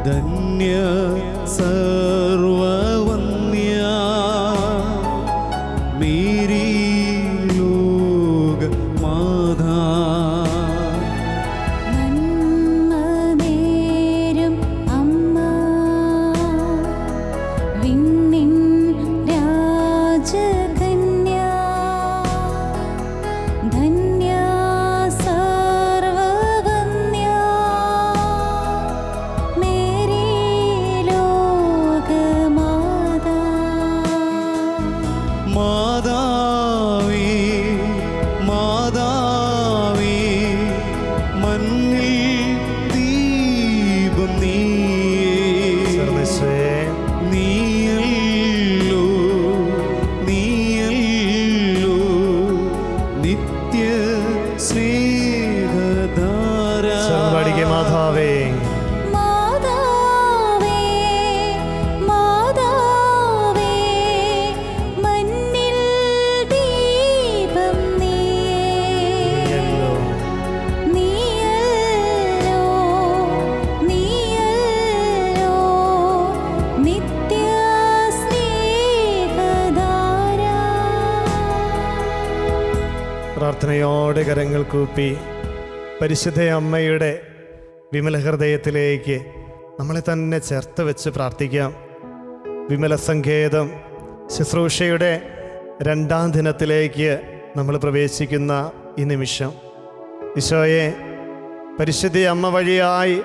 Dhanya സർവവന്യ Mary ലോക മാതാ. നന്മ നേരും അമ്മ, വിണ്ണിൻ രാജകന്യ, ധന്യ സർവവന്യ മേരി ലോകമാതാ. മാതാവേ മാതാവേ മണ്ണിൽ ദീപം നീയേ, നീയല്ലോ നീയല്ലോ നിത്യ സ്നേഹധാര. മാതാവേ മാതാവേ മാതാവേ മണ്ണിൽ ദീപം നീയല്ലോ, നീയല്ലോ നീയല്ലോ നിത്യ സ്നേഹധാര. പ്രാർത്ഥനയോടെ കരങ്ങൾ കൂപ്പി പരിശുദ്ധ അമ്മയുടെ വിമല ഹൃദയത്തിലേക്ക് നമ്മളെ തന്നെ ചേർത്ത് വെച്ച് പ്രാർത്ഥിക്കാം. വിമല സങ്കേതം ശുശ്രൂഷയുടെ 2ാം ദിനത്തിലേക്ക് നമ്മൾ പ്രവേശിക്കുന്ന ഈ നിമിഷം, ഈശോയെ, പരിശുദ്ധ അമ്മ വഴിയായി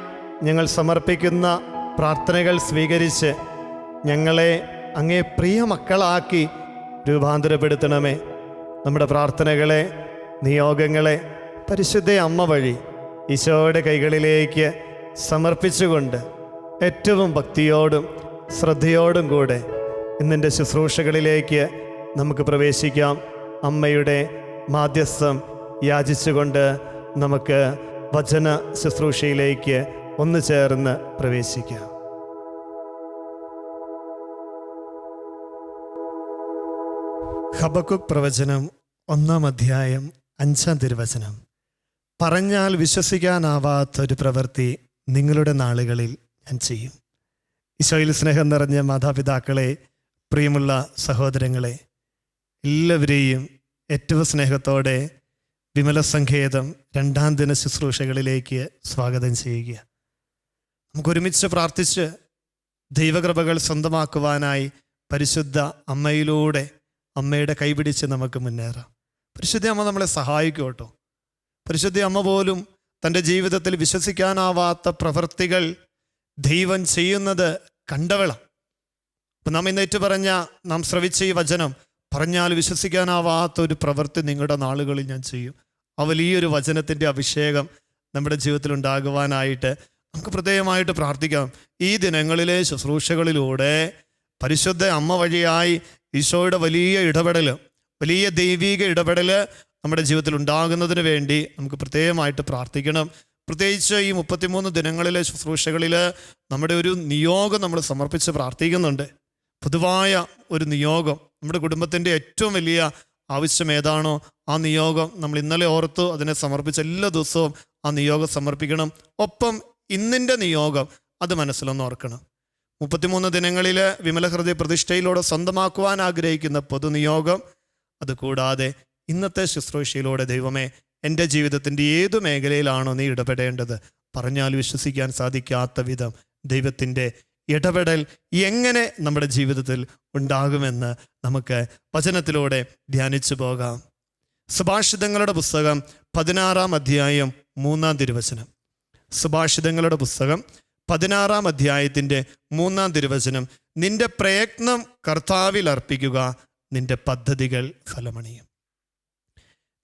ഞങ്ങൾ സമർപ്പിക്കുന്ന പ്രാർത്ഥനകൾ സ്വീകരിച്ച് ഞങ്ങളെ അങ്ങേ പ്രിയ മക്കളാക്കി രൂപാന്തരപ്പെടുത്തണമേ. നമ്മുടെ പ്രാർത്ഥനകളെ, നിയോഗങ്ങളെ പരിശുദ്ധ അമ്മ വഴി ഈശോയുടെ കൈകളിലേക്ക് സമർപ്പിച്ചുകൊണ്ട് ഏറ്റവും ഭക്തിയോടും ശ്രദ്ധയോടും കൂടെ ഇന്നിൻ്റെ ശുശ്രൂഷകളിലേക്ക് നമുക്ക് പ്രവേശിക്കാം. അമ്മയുടെ മാധ്യസ്ഥം യാചിച്ചുകൊണ്ട് നമുക്ക് വചന ശുശ്രൂഷയിലേക്ക് ഒന്ന് ചേർന്ന് പ്രവേശിക്കാം. ഹബക്കുക്ക് പ്രവചനം 1-ാം അധ്യായം 5-ാം തിരുവചനം. പറഞ്ഞാൽ വിശ്വസിക്കാനാവാത്തൊരു പ്രവൃത്തി നിങ്ങളുടെ നാളുകളിൽ ഞാൻ ചെയ്യും. ഈശോയിൽ സ്നേഹം നിറഞ്ഞ മാതാപിതാക്കളെ, പ്രിയമുള്ള സഹോദരങ്ങളെ, എല്ലാവരെയും ഏറ്റവും സ്നേഹത്തോടെ വിമല സങ്കേതം 2ാം ദിന ശുശ്രൂഷകളിലേക്ക് സ്വാഗതം ചെയ്യുക. നമുക്കൊരുമിച്ച് പ്രാർത്ഥിച്ച് ദൈവകൃപകൾ സ്വന്തമാക്കുവാനായി പരിശുദ്ധ അമ്മയിലൂടെ അമ്മയുടെ കൈപിടിച്ച് നമുക്ക് മുന്നേറാം. പരിശുദ്ധ അമ്മ നമ്മളെ സഹായിക്കും കേട്ടോ. പരിശുദ്ധ അമ്മ പോലും തൻ്റെ ജീവിതത്തിൽ വിശ്വസിക്കാനാവാത്ത പ്രവൃത്തികൾ ദൈവം ചെയ്യുന്നത് കണ്ടവള. അപ്പം നാം ഇന്നേറ്റ് പറഞ്ഞ, നാം ശ്രവിച്ച ഈ വചനം, പറഞ്ഞാൽ വിശ്വസിക്കാനാവാത്ത ഒരു പ്രവൃത്തി നിങ്ങളുടെ നാളുകളിൽ ഞാൻ ചെയ്യും. ആ വലിയൊരു വചനത്തിൻ്റെ അഭിഷേകം നമ്മുടെ ജീവിതത്തിൽ ഉണ്ടാകുവാനായിട്ട് നമുക്ക് പ്രത്യേകമായിട്ട് പ്രാർത്ഥിക്കാം. ഈ ദിനങ്ങളിലെ ശുശ്രൂഷകളിലൂടെ പരിശുദ്ധ അമ്മ വഴിയായി ഈശോയുടെ വലിയ ഇടപെടൽ, വലിയ ദൈവിക ഇടപെടൽ നമ്മുടെ ജീവിതത്തിൽ ഉണ്ടാകുന്നതിന് വേണ്ടി നമുക്ക് പ്രത്യേകമായിട്ട് പ്രാർത്ഥിക്കണം. പ്രത്യേകിച്ച് ഈ 33 ദിനങ്ങളിലെ ശുശ്രൂഷകളിൽ നമ്മുടെ ഒരു നിയോഗം നമ്മൾ സമർപ്പിച്ച് പ്രാർത്ഥിക്കുന്നുണ്ട്. പൊതുവായ ഒരു നിയോഗം, നമ്മുടെ കുടുംബത്തിൻ്റെ ഏറ്റവും വലിയ ആവശ്യം ഏതാണോ ആ നിയോഗം നമ്മൾ ഇന്നലെ ഓർത്തു അതിനെ സമർപ്പിച്ച് എല്ലാ ദിവസവും ആ നിയോഗം സമർപ്പിക്കണം. ഒപ്പം ഇന്നിൻ്റെ നിയോഗം അത് മനസ്സിലൊന്ന് ഓർക്കണം. 33 ദിനങ്ങളിൽ വിമല ഹൃദയ പ്രതിഷ്ഠയിലൂടെ സ്വന്തമാക്കുവാൻ ആഗ്രഹിക്കുന്ന പൊതുനിയോഗം, അതുകൂടാതെ ഇന്നത്തെ ശുശ്രൂഷയിലൂടെ ദൈവമേ, എൻ്റെ ജീവിതത്തിൻ്റെ ഏതു മേഖലയിലാണോ നീ ഇടപെടേണ്ടത്, പറഞ്ഞാൽ വിശ്വസിക്കാൻ സാധിക്കാത്ത വിധം ദൈവത്തിൻ്റെ ഇടപെടൽ എങ്ങനെ നമ്മുടെ ജീവിതത്തിൽ ഉണ്ടാകുമെന്ന് നമുക്ക് വചനത്തിലൂടെ ധ്യാനിച്ചു പോകാം. സുഭാഷിതങ്ങളുടെ പുസ്തകം 16-ാം അധ്യായം 3-ാം തിരുവചനം. സുഭാഷിതങ്ങളുടെ പുസ്തകം 16-ാം അധ്യായത്തിൻ്റെ 3-ാം തിരുവചനം. നിന്റെ പ്രയത്നം കർത്താവിൽ അർപ്പിക്കുക, നിന്റെ പദ്ധതികൾ ഫലമണിയും.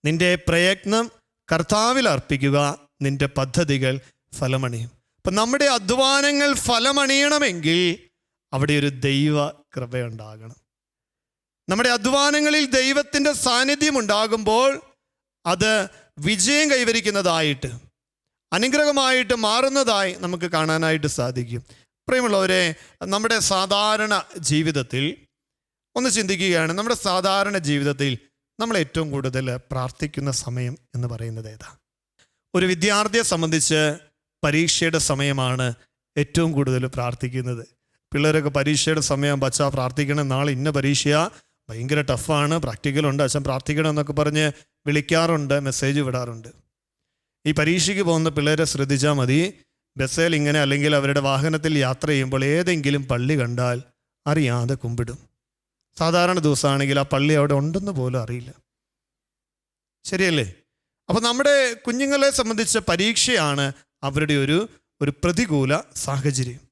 നിന്റെ പ്രയത്നം കർത്താവിൽ അർപ്പിക്കുക, നിന്റെ പദ്ധതികൾ ഫലമണിയും. അപ്പം നമ്മുടെ അധ്വാനങ്ങൾ ഫലമണിയണമെങ്കിൽ അവിടെ ഒരു ദൈവ കൃപയുണ്ടാകണം. നമ്മുടെ അധ്വാനങ്ങളിൽ ദൈവത്തിൻ്റെ സാന്നിധ്യം ഉണ്ടാകുമ്പോൾ അത് വിജയം കൈവരിക്കുന്നതായിട്ട്, അനുഗ്രഹമായിട്ട് മാറുന്നതായി നമുക്ക് കാണാനായിട്ട് സാധിക്കും. പ്രിയമുള്ളവരെ, നമ്മുടെ സാധാരണ ജീവിതത്തിൽ ഒന്ന് ചിന്തിക്കുകയാണ്. നമ്മുടെ സാധാരണ ജീവിതത്തിൽ നമ്മൾ ഏറ്റവും കൂടുതൽ പ്രാർത്ഥിക്കുന്ന സമയം എന്ന് പറയുന്നത് ഏതാ? ഒരു വിദ്യാർത്ഥിയെ സംബന്ധിച്ച് പരീക്ഷയുടെ സമയമാണ് ഏറ്റവും കൂടുതൽ പ്രാർത്ഥിക്കുന്നത്. പിള്ളേരൊക്കെ പരീക്ഷയുടെ സമയം അച്ഛാ പ്രാർത്ഥിക്കണം, നാളെ ഇന്ന പരീക്ഷയാ, ഭയങ്കര ടഫാണ്, പ്രാക്ടിക്കലുണ്ട്, അച്ഛൻ പ്രാർത്ഥിക്കണം എന്നൊക്കെ പറഞ്ഞ് വിളിക്കാറുണ്ട്, മെസ്സേജ് വിടാറുണ്ട്. ഈ പരീക്ഷയ്ക്ക് പോകുന്ന പിള്ളേരെ ശ്രദ്ധിച്ചാൽ മതി. ബസ്സിൽ ഇങ്ങനെ അല്ലെങ്കിൽ അവരുടെ വാഹനത്തിൽ യാത്ര ചെയ്യുമ്പോൾ ഏതെങ്കിലും പള്ളി കണ്ടാൽ അറിയാതെ കുമ്പിടും. സാധാരണ ദിവസമാണെങ്കിൽ ആ പള്ളി അവിടെ ഉണ്ടെന്ന് പോലും അറിയില്ല. ശരിയല്ലേ? അപ്പോൾ നമ്മുടെ കുഞ്ഞുങ്ങളെ സംബന്ധിച്ച പരീക്ഷയാണ് അവരുടെ ഒരു പ്രതികൂല സാഹചര്യം.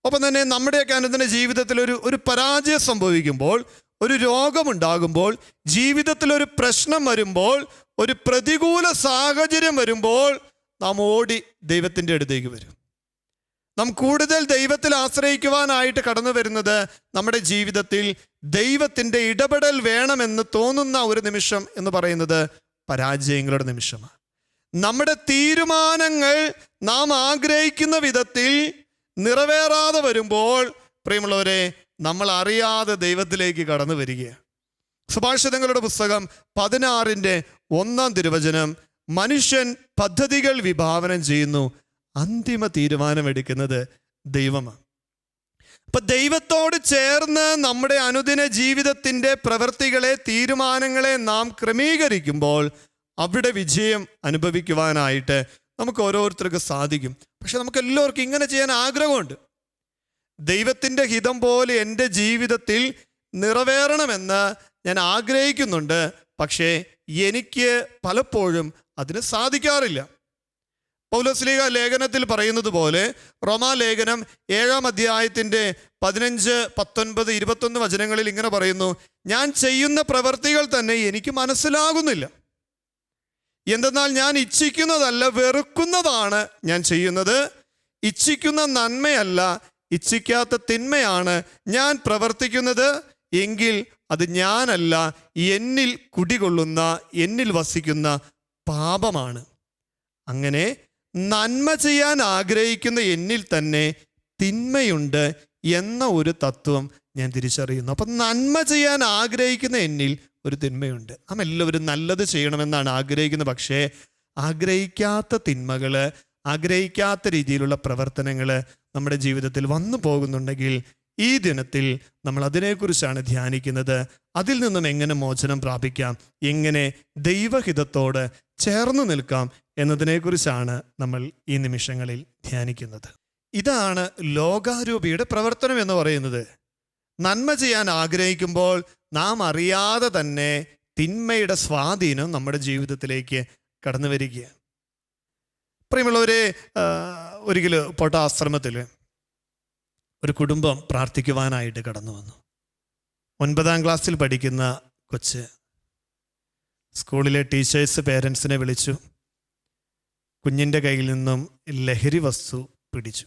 ഒപ്പം തന്നെ നമ്മുടെയൊക്കെ അനുദിന ജീവിതത്തിൽ ഒരു പരാജയം സംഭവിക്കുമ്പോൾ, ഒരു രോഗമുണ്ടാകുമ്പോൾ, ജീവിതത്തിലൊരു പ്രശ്നം വരുമ്പോൾ, ഒരു പ്രതികൂല സാഹചര്യം വരുമ്പോൾ നാം ഓടി ദൈവത്തിൻ്റെ അടുത്തേക്ക് വരും. നാം കൂടുതൽ ദൈവത്തിൽ ആശ്രയിക്കുവാനായിട്ട് കടന്നു വരുന്നത് നമ്മുടെ ജീവിതത്തിൽ ദൈവത്തിൻ്റെ ഇടപെടൽ വേണമെന്ന് തോന്നുന്ന ഒരു നിമിഷം എന്ന് പറയുന്നത് പരാജയങ്ങളുടെ നിമിഷമാണ്. നമ്മുടെ തീരുമാനങ്ങൾ നാം ആഗ്രഹിക്കുന്ന വിധത്തിൽ നിറവേറാതെ വരുമ്പോൾ പ്രിയമുള്ളവരെ, നമ്മൾ അറിയാതെ ദൈവത്തിലേക്ക് കടന്നു വരികയാണ്. സുഭാഷിതങ്ങളുടെ പുസ്തകം 16:1 മനുഷ്യൻ പദ്ധതികൾ വിഭാവനം ചെയ്യുന്നു, അന്തിമ തീരുമാനമെടുക്കുന്നത് ദൈവമാണ്. അപ്പൊ ദൈവത്തോട് ചേർന്ന് നമ്മുടെ അനുദിന ജീവിതത്തിൻ്റെ പ്രവൃത്തികളെ, തീരുമാനങ്ങളെ നാം ക്രമീകരിക്കുമ്പോൾ അവിടെ വിജയം അനുഭവിക്കുവാനായിട്ട് നമുക്ക് ഓരോരുത്തർക്കും സാധിക്കും. പക്ഷെ നമുക്ക് എല്ലാവർക്കും ഇങ്ങനെ ചെയ്യാൻ ആഗ്രഹമുണ്ട്. ദൈവത്തിൻ്റെ ഹിതം പോലെ എൻ്റെ ജീവിതത്തിൽ നിറവേറണമെന്ന് ഞാൻ ആഗ്രഹിക്കുന്നുണ്ട്. പക്ഷേ എനിക്ക് പലപ്പോഴും അതിന് സാധിക്കാറില്ല. പൗലോസ്ലീഹ ലേഖനത്തിൽ പറയുന്നത് പോലെ റോമാലേഖനം 7-ാം 15, 19, 21 വചനങ്ങളിൽ ഇങ്ങനെ പറയുന്നു, ഞാൻ ചെയ്യുന്ന പ്രവൃത്തികൾ തന്നെ എനിക്ക് മനസ്സിലാകുന്നില്ല. എന്തെന്നാൽ ഞാൻ ഇച്ഛിക്കുന്നതല്ല, വെറുക്കുന്നതാണ് ഞാൻ ചെയ്യുന്നത്. ഇച്ഛിക്കുന്ന നന്മയല്ല, ഇച്ഛിക്കാത്ത തിന്മയാണ് ഞാൻ പ്രവർത്തിക്കുന്നത്. എങ്കിൽ അത് ഞാനല്ല, എന്നിൽ കുടികൊള്ളുന്ന, എന്നിൽ വസിക്കുന്ന പാപമാണ്. അങ്ങനെ നന്മ ചെയ്യാൻ ആഗ്രഹിക്കുന്ന എന്നിൽ തന്നെ തിന്മയുണ്ട് എന്ന ഒരു തത്വം ഞാൻ തിരിച്ചറിയുന്നു. അപ്പം നന്മ ചെയ്യാൻ ആഗ്രഹിക്കുന്ന എന്നിൽ ഒരു തിന്മയുണ്ട്. നാം എല്ലാവരും നല്ലത് ചെയ്യണമെന്നാണ് ആഗ്രഹിക്കുന്നത്. പക്ഷേ ആഗ്രഹിക്കാത്ത തിന്മകൾ, ആഗ്രഹിക്കാത്ത രീതിയിലുള്ള പ്രവർത്തനങ്ങൾ നമ്മുടെ ജീവിതത്തിൽ വന്നു പോകുന്നുണ്ടെങ്കിൽ ഈ ദിനത്തിൽ നമ്മൾ അതിനെക്കുറിച്ചാണ് ധ്യാനിക്കുന്നത്. അതിൽ നിന്നും എങ്ങനെ മോചനം പ്രാപിക്കാം, എങ്ങനെ ദൈവഹിതത്തോട് ചേർന്ന് നിൽക്കാം എന്നതിനെക്കുറിച്ചാണ് നമ്മൾ ഈ നിമിഷങ്ങളിൽ ധ്യാനിക്കുന്നത്. ഇതാണ് ലോകാരൂപിയുടെ പ്രവർത്തനം എന്ന് പറയുന്നത്. നന്മ ചെയ്യാൻ ആഗ്രഹിക്കുമ്പോൾ നാം അറിയാതെ തന്നെ തിന്മയുടെ സ്വാധീനം നമ്മുടെ ജീവിതത്തിലേക്ക് കടന്നു വരികയാണ്. പ്രിയമുള്ളവരെ, ഒരിക്കൽ പോട്ടാശ്രമത്തിൽ ഒരു കുടുംബം പ്രാർത്ഥിക്കുവാനായിട്ട് കടന്നു വന്നു. 9ാം ക്ലാസ്സിൽ പഠിക്കുന്ന കൊച്ച്. സ്കൂളിലെ ടീച്ചേഴ്സ് പേരൻസിനെ വിളിച്ചു. കുഞ്ഞിൻ്റെ കയ്യിൽ നിന്നും ലഹരി വസ്തു പിടിച്ചു.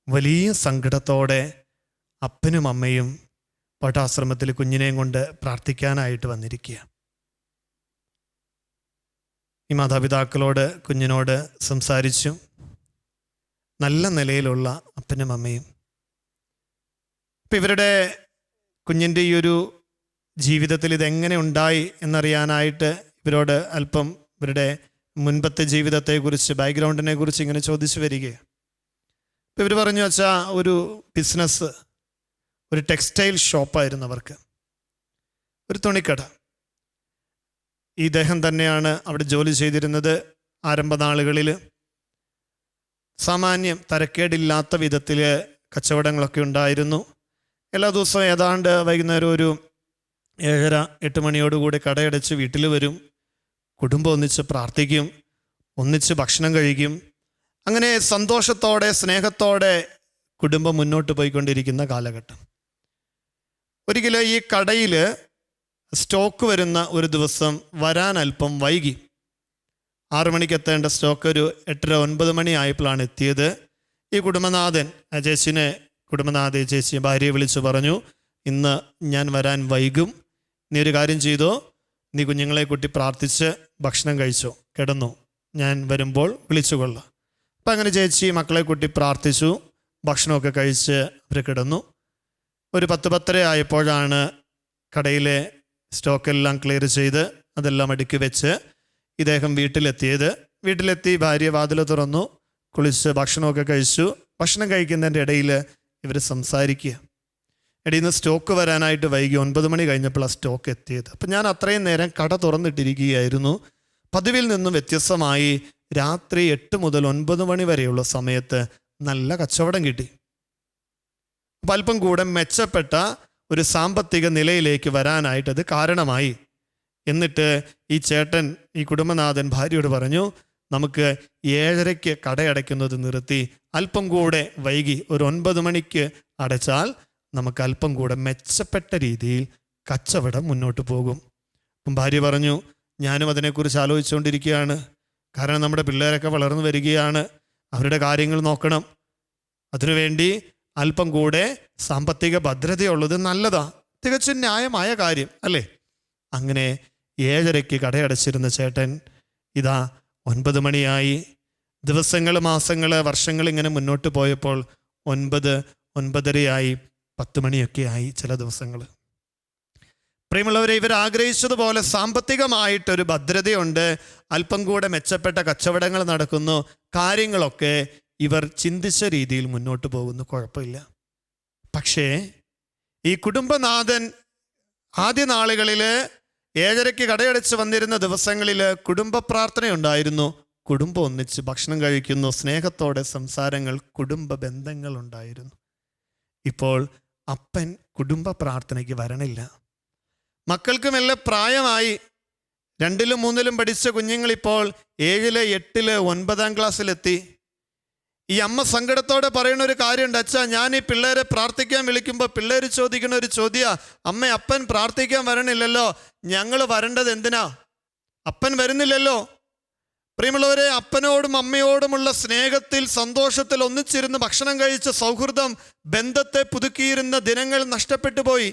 വലിയ സങ്കടത്തോടെ അപ്പനും അമ്മയും പോട്ടാശ്രമത്തിൽ കുഞ്ഞിനെയും കൊണ്ട് പ്രാർത്ഥിക്കാനായിട്ട് വന്നിരിക്കുക. ഈ മാതാപിതാക്കളോട്, കുഞ്ഞിനോട് സംസാരിച്ചു. നല്ല നിലയിലുള്ള അപ്പനും അമ്മയും. ഇപ്പം ഇവരുടെ കുഞ്ഞിൻ്റെ ഈ ഒരു ജീവിതത്തിൽ ഇതെങ്ങനെ ഉണ്ടായി എന്നറിയാനായിട്ട് ഇവരോട് അല്പം ഇവരുടെ മുൻപത്തെ ജീവിതത്തെക്കുറിച്ച്, ബാക്ക്ഗ്രൗണ്ടിനെ കുറിച്ച് ഇങ്ങനെ ചോദിച്ചു വരികയാണ്. ഇപ്പം ഇവർ പറഞ്ഞു, വെച്ചാൽ ഒരു ബിസിനസ്, ഒരു ടെക്സ്റ്റൈൽ ഷോപ്പായിരുന്നു അവർക്ക്, ഒരു തുണിക്കട. ഈ ഇദ്ദേഹം തന്നെയാണ് അവിടെ ജോലി ചെയ്തിരുന്നത്. ആരംഭ നാളുകളിൽ സാമാന്യം തരക്കേടില്ലാത്ത വിധത്തിൽ കച്ചവടങ്ങളൊക്കെ ഉണ്ടായിരുന്നു. എല്ലാ ദിവസവും ഏതാണ്ട് വൈകുന്നേരം ഒരു 7:30-8 മണിയോടുകൂടി കടയടച്ച് വീട്ടിൽ വരും. കുടുംബം ഒന്നിച്ച് പ്രാർത്ഥിക്കും, ഒന്നിച്ച് ഭക്ഷണം കഴിക്കും. അങ്ങനെ സന്തോഷത്തോടെ, സ്നേഹത്തോടെ കുടുംബം മുന്നോട്ട് പോയിക്കൊണ്ടിരിക്കുന്ന കാലഘട്ടം. ഒരിക്കലും ഈ കടയിൽ സ്റ്റോക്ക് വരുന്ന ഒരു ദിവസം വരാൻ അല്പം വൈകി. 6 മണിക്ക് എത്തേണ്ട സ്റ്റോക്ക് ഒരു 8:30-9 മണി ആയപ്പോഴാണ് എത്തിയത്. ഈ കുടുംബനാഥൻ ചേച്ചിയെ ഭാര്യയെ വിളിച്ചു പറഞ്ഞു, ഇന്ന് ഞാൻ വരാൻ വൈകും, നീ ഒരു കാര്യം ചെയ്തോ, നീ കുഞ്ഞുങ്ങളെ കൂട്ടി പ്രാർത്ഥിച്ച് ഭക്ഷണം കഴിച്ചോ, കിടന്നു, ഞാൻ വരുമ്പോൾ വിളിച്ചു കൊള്ളാം. അപ്പം അങ്ങനെ ചേച്ചി മക്കളെ കൂട്ടി പ്രാർത്ഥിച്ചു, ഭക്ഷണമൊക്കെ കഴിച്ച് അവർ കിടന്നു. ഒരു 10-10:30 ആയപ്പോഴാണ് കടയിലെ സ്റ്റോക്കെല്ലാം ക്ലിയർ ചെയ്ത് അതെല്ലാം അടുക്കി വെച്ച് ഇദ്ദേഹം വീട്ടിലെത്തിയത്. വീട്ടിലെത്തി ഭാര്യ വാതിൽ തുറന്നു. കുളിച്ച് ഭക്ഷണമൊക്കെ കഴിച്ചു. ഭക്ഷണം കഴിക്കുന്നതിൻ്റെ ഇടയിൽ ഇവർ സംസാരിക്കുക. ഇടയിൽ നിന്ന് സ്റ്റോക്ക് വരാനായിട്ട് വൈകി. 9 മണി കഴിഞ്ഞപ്പോൾ ആ സ്റ്റോക്ക് എത്തിയത്. അപ്പം ഞാൻ അത്രയും നേരം കട തുറന്നിട്ടിരിക്കുകയായിരുന്നു. പതിവിൽ നിന്നും വ്യത്യസ്തമായി രാത്രി 8 മുതൽ 9 മണി വരെയുള്ള സമയത്ത് നല്ല കച്ചവടം കിട്ടി. അപ്പം അല്പം കൂടെ മെച്ചപ്പെട്ട ഒരു സാമ്പത്തിക നിലയിലേക്ക് വരാനായിട്ടത് കാരണമായി. എന്നിട്ട് ഈ ചേട്ടൻ, ഈ കുടുംബനാഥൻ ഭാര്യയോട് പറഞ്ഞു, നമുക്ക് 7:30 കടയടയ്ക്കുന്നത് നിർത്തി അല്പം കൂടെ വൈകി ഒരു 9 മണിക്ക് അടച്ചാൽ നമുക്ക് അല്പം കൂടെ മെച്ചപ്പെട്ട രീതിയിൽ കച്ചവടം മുന്നോട്ട് പോകും. അപ്പം ഭാര്യ പറഞ്ഞു, ഞാനും അതിനെക്കുറിച്ച് ആലോചിച്ചുകൊണ്ടിരിക്കുകയാണ്. കാരണം നമ്മുടെ പിള്ളേരൊക്കെ വളർന്നു വരികയാണ്, അവരുടെ കാര്യങ്ങൾ നോക്കണം. അതിനുവേണ്ടി അല്പം കൂടെ സാമ്പത്തിക ഭദ്രതയുള്ളത് നല്ലതാ, തികച്ചും ന്യായമായ കാര്യം അല്ലേ? അങ്ങനെ 7:30 കടയടച്ചിരുന്ന ചേട്ടൻ ഇതാ 9 മണിയായി. ദിവസങ്ങൾ, മാസങ്ങൾ, വർഷങ്ങൾ ഇങ്ങനെ മുന്നോട്ട് പോയപ്പോൾ 9, 9:30 10 മണിയൊക്കെ ആയി ചില ദിവസങ്ങൾ. പ്രിയമുള്ളവരെ, ഇവർ ആഗ്രഹിച്ചതുപോലെ സാമ്പത്തികമായിട്ടൊരു ഭദ്രതയുണ്ട്, അല്പം കൂടെ മെച്ചപ്പെട്ട കച്ചവടങ്ങൾ നടക്കുന്നു, കാര്യങ്ങളൊക്കെ ഇവർ ചിന്തിച്ച രീതിയിൽ മുന്നോട്ട് പോകുന്നു, കുഴപ്പമില്ല. പക്ഷേ ഈ കുടുംബനാഥൻ ആദ്യ നാളുകളിൽ 7:30 കടയടച്ച് വന്നിരുന്ന ദിവസങ്ങളിൽ കുടുംബ പ്രാർത്ഥനയുണ്ടായിരുന്നു. കുടുംബം ഒന്നിച്ച് ഭക്ഷണം കഴിക്കുന്നു, സ്നേഹത്തോടെ സംസാരങ്ങൾ, കുടുംബ ബന്ധങ്ങൾ ഉണ്ടായിരുന്നു. ഇപ്പോൾ അപ്പൻ കുടുംബ പ്രാർത്ഥനയ്ക്ക് വരണില്ല. മക്കൾക്ക് മെല്ലെ പ്രായമായി. 2ലും 3ലും പഠിച്ച കുഞ്ഞുങ്ങളിപ്പോൾ 7, 8, 9 ക്ലാസ്സിലെത്തി. ഈ അമ്മ സങ്കടത്തോടെ പറയുന്ന ഒരു കാര്യമുണ്ട്, അച്ഛാ, ഞാൻ ഈ പിള്ളേരെ പ്രാർത്ഥിക്കാൻ വിളിക്കുമ്പോൾ പിള്ളേർ ചോദിക്കുന്ന ഒരു ചോദ്യ, അമ്മ അപ്പൻ പ്രാർത്ഥിക്കാൻ വരണില്ലല്ലോ, ഞങ്ങൾ വരേണ്ടത് എന്തിനാ? അപ്പൻ വരുന്നില്ലല്ലോ. പ്രിയമുള്ളവരെ, അപ്പനോടും അമ്മയോടുമുള്ള സ്നേഹത്തിൽ, സന്തോഷത്തിൽ ഒന്നിച്ചിരുന്ന് ഭക്ഷണം കഴിച്ച സൗഹൃദം, ബന്ധത്തെ പുതുക്കിയിരുന്ന ദിനങ്ങൾ നഷ്ടപ്പെട്ടു പോയി.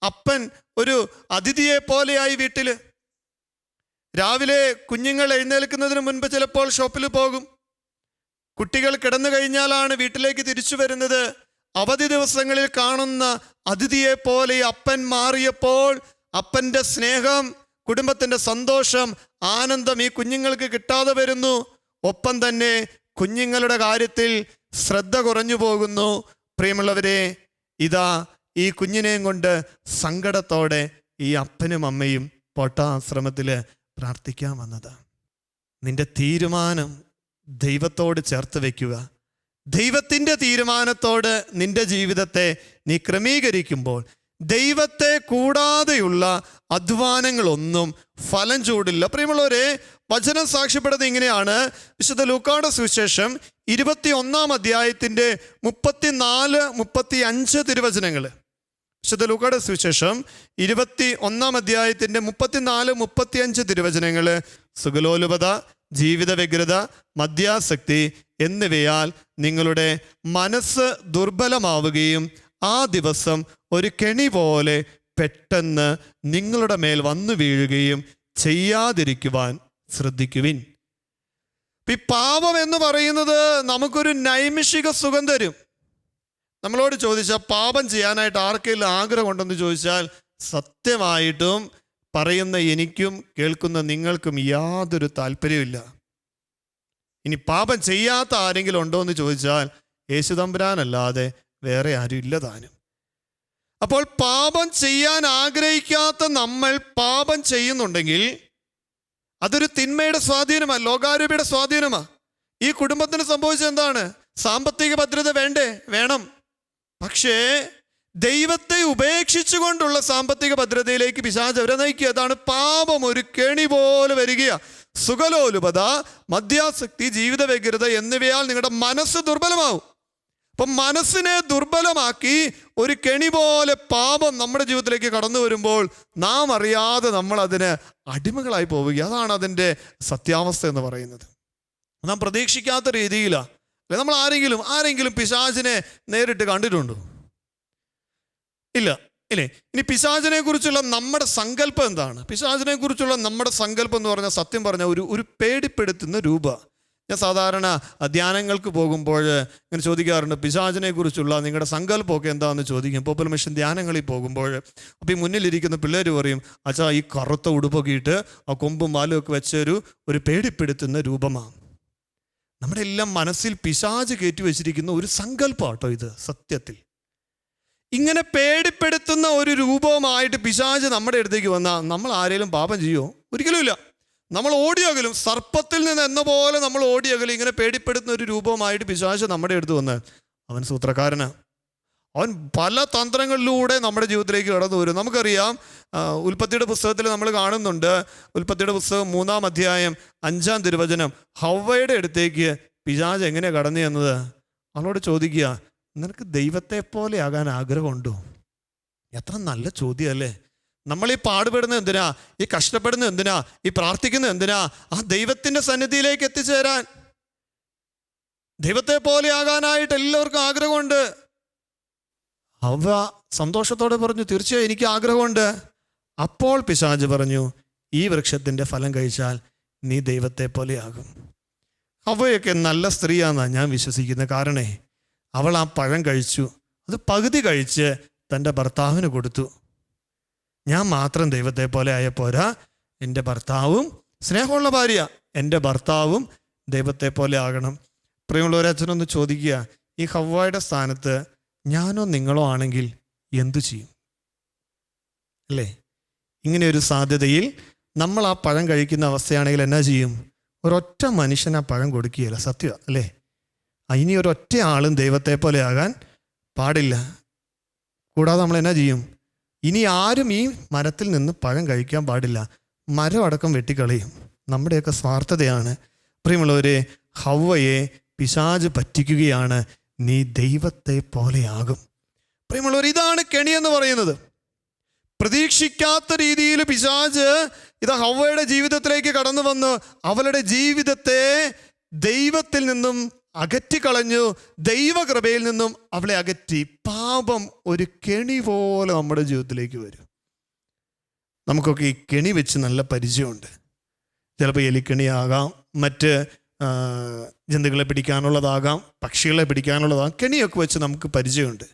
അപ്പൻ ഒരു അതിഥിയെ പോലെയായി വീട്ടിൽ. രാവിലെ കുഞ്ഞുങ്ങൾ എഴുന്നേൽക്കുന്നതിന് മുൻപ് ചിലപ്പോൾ ഷോപ്പിൽ പോകും. കുട്ടികൾ കിടന്നു കഴിഞ്ഞാലാണ് വീട്ടിലേക്ക് തിരിച്ചു വരുന്നത്. അവധി ദിവസങ്ങളിൽ കാണുന്ന അതിഥിയെ പോലെ അപ്പൻ മാറിയപ്പോൾ അപ്പൻ്റെ സ്നേഹം, കുടുംബത്തിൻ്റെ സന്തോഷം, ആനന്ദം ഈ കുഞ്ഞുങ്ങൾക്ക് കിട്ടാതെ വരുന്നു. ഒപ്പം തന്നെ കുഞ്ഞുങ്ങളുടെ കാര്യത്തിൽ ശ്രദ്ധ കുറഞ്ഞു പോകുന്നു. പ്രിയമുള്ളവരെ, ഇതാ ഈ കുഞ്ഞിനെയും കൊണ്ട് സങ്കടത്തോടെ ഈ അപ്പനും അമ്മയും പോട്ടാശ്രമത്തിൽ പ്രാർത്ഥിക്കാൻ വന്നതാണ്. നിന്റെ തീരുമാനം ദൈവത്തോട് ചേർത്ത് വയ്ക്കുക. ദൈവത്തിൻ്റെ തീരുമാനത്തോട് നിന്റെ ജീവിതത്തെ നീ ക്രമീകരിക്കുമ്പോൾ ദൈവത്തെ കൂടാതെയുള്ള അധ്വാനങ്ങളൊന്നും ഫലം ചൂടില്ല. പ്രിയമുള്ളവരെ, വചനം സാക്ഷ്യപ്പെടുന്നത് ഇങ്ങനെയാണ്. വിശുദ്ധ ലൂക്കായുടെ സുവിശേഷം 21-ാം അധ്യായത്തിൻ്റെ 34, 35 തിരുവചനങ്ങൾ. വിശുദ്ധ ലൂക്കായുടെ സുവിശേഷം 21-ാം അധ്യായത്തിൻ്റെ 34, 35 തിരുവചനങ്ങൾ. സുഖലോലുപത, ജീവിത വ്യഗ്രത, മദ്യാസക്തി എന്നിവയാൽ നിങ്ങളുടെ മനസ്സ് ദുർബലമാവുകയും ആ ദിവസം ഒരു കെണി പോലെ പെട്ടെന്ന് നിങ്ങളുടെ മേൽ വന്നു വീഴുകയും ചെയ്യാതിരിക്കുവാൻ ശ്രദ്ധിക്കുവിൻ. ഈ പാപം എന്ന് പറയുന്നത് നമുക്കൊരു നൈമിഷിക സുഖം തരും. നമ്മളോട് ചോദിച്ചാൽ പാപം ചെയ്യാനായിട്ട് ആർക്കെങ്കിലും ആഗ്രഹമുണ്ടെന്ന് ചോദിച്ചാൽ സത്യമായിട്ടും പറയുന്ന എനിക്കും കേൾക്കുന്ന നിങ്ങൾക്കും യാതൊരു താല്പര്യമില്ല. ഇനി പാപം ചെയ്യാത്ത ആരെങ്കിലും ഉണ്ടോ എന്ന് ചോദിച്ചാൽ യേശുതമ്പുരാനല്ലാതെ വേറെ ആരും ഇല്ല താനും. അപ്പോൾ പാപം ചെയ്യാൻ ആഗ്രഹിക്കാത്ത നമ്മൾ പാപം ചെയ്യുന്നുണ്ടെങ്കിൽ അതൊരു തിന്മയുടെ സ്വാധീനമാണ്, ലോകാരൂപിയുടെ സ്വാധീനമാണ്. ഈ കുടുംബത്തിന് സംഭവിച്ചത് എന്താണ്? സാമ്പത്തിക ഭദ്രത വേണ്ടേ? വേണം. പക്ഷേ ദൈവത്തെ ഉപേക്ഷിച്ചുകൊണ്ടുള്ള സാമ്പത്തിക ഭദ്രതയിലേക്ക് പിശാച് അവരെ നയിക്കുക. അതാണ് പാപം ഒരു കെണി പോലെ വരികയാണ്. സുഖലോലുപത, മദ്യാസക്തി, ജീവിത വ്യഗ്രത എന്നിവയാൽ നിങ്ങളുടെ മനസ്സ് ദുർബലമാവും. അപ്പം മനസ്സിനെ ദുർബലമാക്കി ഒരു കെണി പോലെ പാപം നമ്മുടെ ജീവിതത്തിലേക്ക് കടന്നു വരുമ്പോൾ നാം അറിയാതെ നമ്മൾ അതിന് അടിമകളായി പോവുക. അതാണ് അതിൻ്റെ സത്യാവസ്ഥ എന്ന് പറയുന്നത്. നാം പ്രതീക്ഷിക്കാത്ത രീതിയിലാണ്. അല്ലെ, നമ്മൾ ആരെങ്കിലും പിശാചിനെ നേരിട്ട് കണ്ടിട്ടുണ്ടോ? ഇല്ല, ഇല്ലേ? ഇനി പിശാചിനെ കുറിച്ചുള്ള നമ്മുടെ സങ്കല്പം എന്താണ്? പിശാചിനെ കുറിച്ചുള്ള നമ്മുടെ സങ്കല്പം എന്ന് പറഞ്ഞാൽ സത്യം പറഞ്ഞാൽ ഒരു പേടിപ്പെടുത്തുന്ന രൂപ. ഞാൻ സാധാരണ ധ്യാനങ്ങൾക്ക് പോകുമ്പോൾ ഇങ്ങനെ ചോദിക്കാറുണ്ട്, പിശാചിനെ കുറിച്ചുള്ള നിങ്ങളുടെ സങ്കല്പമൊക്കെ എന്താണെന്ന് ചോദിക്കും. പോപ്പുലർ മിഷൻ ധ്യാനങ്ങളിൽ പോകുമ്പോൾ അപ്പോൾ ഈ മുന്നിലിരിക്കുന്ന പിള്ളേർ പറയും, അച്ഛാ ഈ കറുത്ത ഉടുപ്പൊക്കെ ഇട്ട് ആ കൊമ്പും വാലും ഒക്കെ വെച്ചൊരു പേടിപ്പെടുത്തുന്ന രൂപമാണ്. നമ്മുടെ എല്ലാം മനസ്സിൽ പിശാച് കയറ്റി വെച്ചിരിക്കുന്ന ഒരു സങ്കല്പമാട്ടോ ഇത്. സത്യത്തിൽ ഇങ്ങനെ പേടിപ്പെടുത്തുന്ന ഒരു രൂപവുമായിട്ട് പിശാച് നമ്മുടെ അടുത്തേക്ക് വന്നാൽ നമ്മൾ ആരെങ്കിലും പാപം ചെയ്യുമോ? ഒരിക്കലുമില്ല. നമ്മൾ ഓടിയകലും. സർപ്പത്തിൽ നിന്ന് എന്ന പോലെ നമ്മൾ ഓടിയകലും. ഇങ്ങനെ പേടിപ്പെടുത്തുന്ന ഒരു രൂപവുമായിട്ട് പിശാച് നമ്മുടെ അടുത്ത് വന്ന് അവൻ സൂത്രക്കാരനാണ്. അവൻ പല തന്ത്രങ്ങളിലൂടെ നമ്മുടെ ജീവിതത്തിലേക്ക് കടന്നു വരും. നമുക്കറിയാം, ഉൽപ്പത്തിയുടെ പുസ്തകത്തിൽ നമ്മൾ കാണുന്നുണ്ട്. ഉൽപ്പത്തിയുടെ പുസ്തകം 3-ാം അധ്യായം 5-ാം തിരുവചനം. ഹവ്വയുടെ അടുത്തേക്ക് പിശാച് എങ്ങനെയാണ് കടന്നു ചെന്നത്? അവളോട് ചോദിക്കുക, നിനക്ക് ദൈവത്തെ പോലെ ആകാൻ ആഗ്രഹമുണ്ടോ? എത്ര നല്ല ചോദ്യമല്ലേ. നമ്മൾ ഈ പാടുപെടുന്നത് എന്തിനാ? ഈ കഷ്ടപ്പെടുന്നത് എന്തിനാ? ഈ പ്രാർത്ഥിക്കുന്നത് എന്തിനാ? ആ ദൈവത്തിൻ്റെ സന്നിധിയിലേക്ക് എത്തിച്ചേരാൻ, ദൈവത്തെ പോലെ ആകാനായിട്ട് എല്ലാവർക്കും ആഗ്രഹമുണ്ട്. ഹവ്വ സന്തോഷത്തോടെ പറഞ്ഞു, തീർച്ചയായും എനിക്ക് ആഗ്രഹമുണ്ട്. അപ്പോൾ പിശാച് പറഞ്ഞു, ഈ വൃക്ഷത്തിൻ്റെ ഫലം കഴിച്ചാൽ നീ ദൈവത്തെ പോലെയാകും. ഹവ്വയൊക്കെ നല്ല സ്ത്രീയാണെന്നാണ് ഞാൻ വിശ്വസിക്കുന്നത്. കാരണേ, അവൾ ആ പഴം കഴിച്ചു. അത് പകുതി കഴിച്ച് തൻ്റെ ഭർത്താവിന് കൊടുത്തു. ഞാൻ മാത്രം ദൈവത്തെ പോലെ ആയ പോരാ, എൻ്റെ ഭർത്താവും, സ്നേഹമുള്ള ഭാര്യ, എൻ്റെ ഭർത്താവും ദൈവത്തെ പോലെ ആകണം. പ്രിയമുള്ളവരെ, അച്ഛനൊന്ന് ചോദിക്കുക, ഈ ഹവ്വയുടെ സ്ഥാനത്ത് ഞാനോ നിങ്ങളോ ആണെങ്കിൽ എന്തു ചെയ്യും? അല്ലേ? ഇങ്ങനെ ഒരു സാധ്യതയിൽ നമ്മൾ ആ പഴം കഴിക്കുന്ന അവസ്ഥയാണെങ്കിൽ എന്നാ ചെയ്യും? ഒരൊറ്റ മനുഷ്യൻ ആ പഴം കൊടുക്കുകയില്ല. സത്യം അല്ലേ? ഇനി ഒരൊറ്റ ആളും ദൈവത്തെ പോലെ ആകാൻ പാടില്ല. കൂടാതെ നമ്മൾ എന്നാ ചെയ്യും? ഇനി ആരും ഈ മരത്തിൽ നിന്ന് പഴം കഴിക്കാൻ പാടില്ല. മരം അടക്കം വെട്ടിക്കളയും. നമ്മുടെയൊക്കെ സ്വാർത്ഥതയാണ്. പ്രിയമുള്ളവരെ, ഹവ്വയെ പിശാച് പറ്റിക്കുകയാണ്. നീ ദൈവത്തെ പോലെയാകും. പ്രിയമുള്ളവർ, ഇതാണ് കെണിയെന്ന് പറയുന്നത്. പ്രതീക്ഷിക്കാത്ത രീതിയിൽ പിശാച് ഇത് ഹവ്വയുടെ ജീവിതത്തിലേക്ക് കടന്നു വന്ന് അവളുടെ ജീവിതത്തെ ദൈവത്തിൽ നിന്നും അകറ്റിക്കളഞ്ഞു. ദൈവകൃപയിൽ നിന്നും അവളെ അകറ്റി. പാപം ഒരു കെണി പോലെ നമ്മുടെ ജീവിതത്തിലേക്ക് വരും. നമുക്കൊക്കെ ഈ കെണി വെച്ച് നല്ല പരിചയമുണ്ട്. ചിലപ്പോൾ എലിക്കെണിയാകാം, മറ്റ് ജന്തുക്കളെ പിടിക്കാനുള്ളതാകാം, പക്ഷികളെ പിടിക്കാനുള്ളതാകാം. കെണിയൊക്കെ വെച്ച് നമുക്ക് പരിചയമുണ്ട്.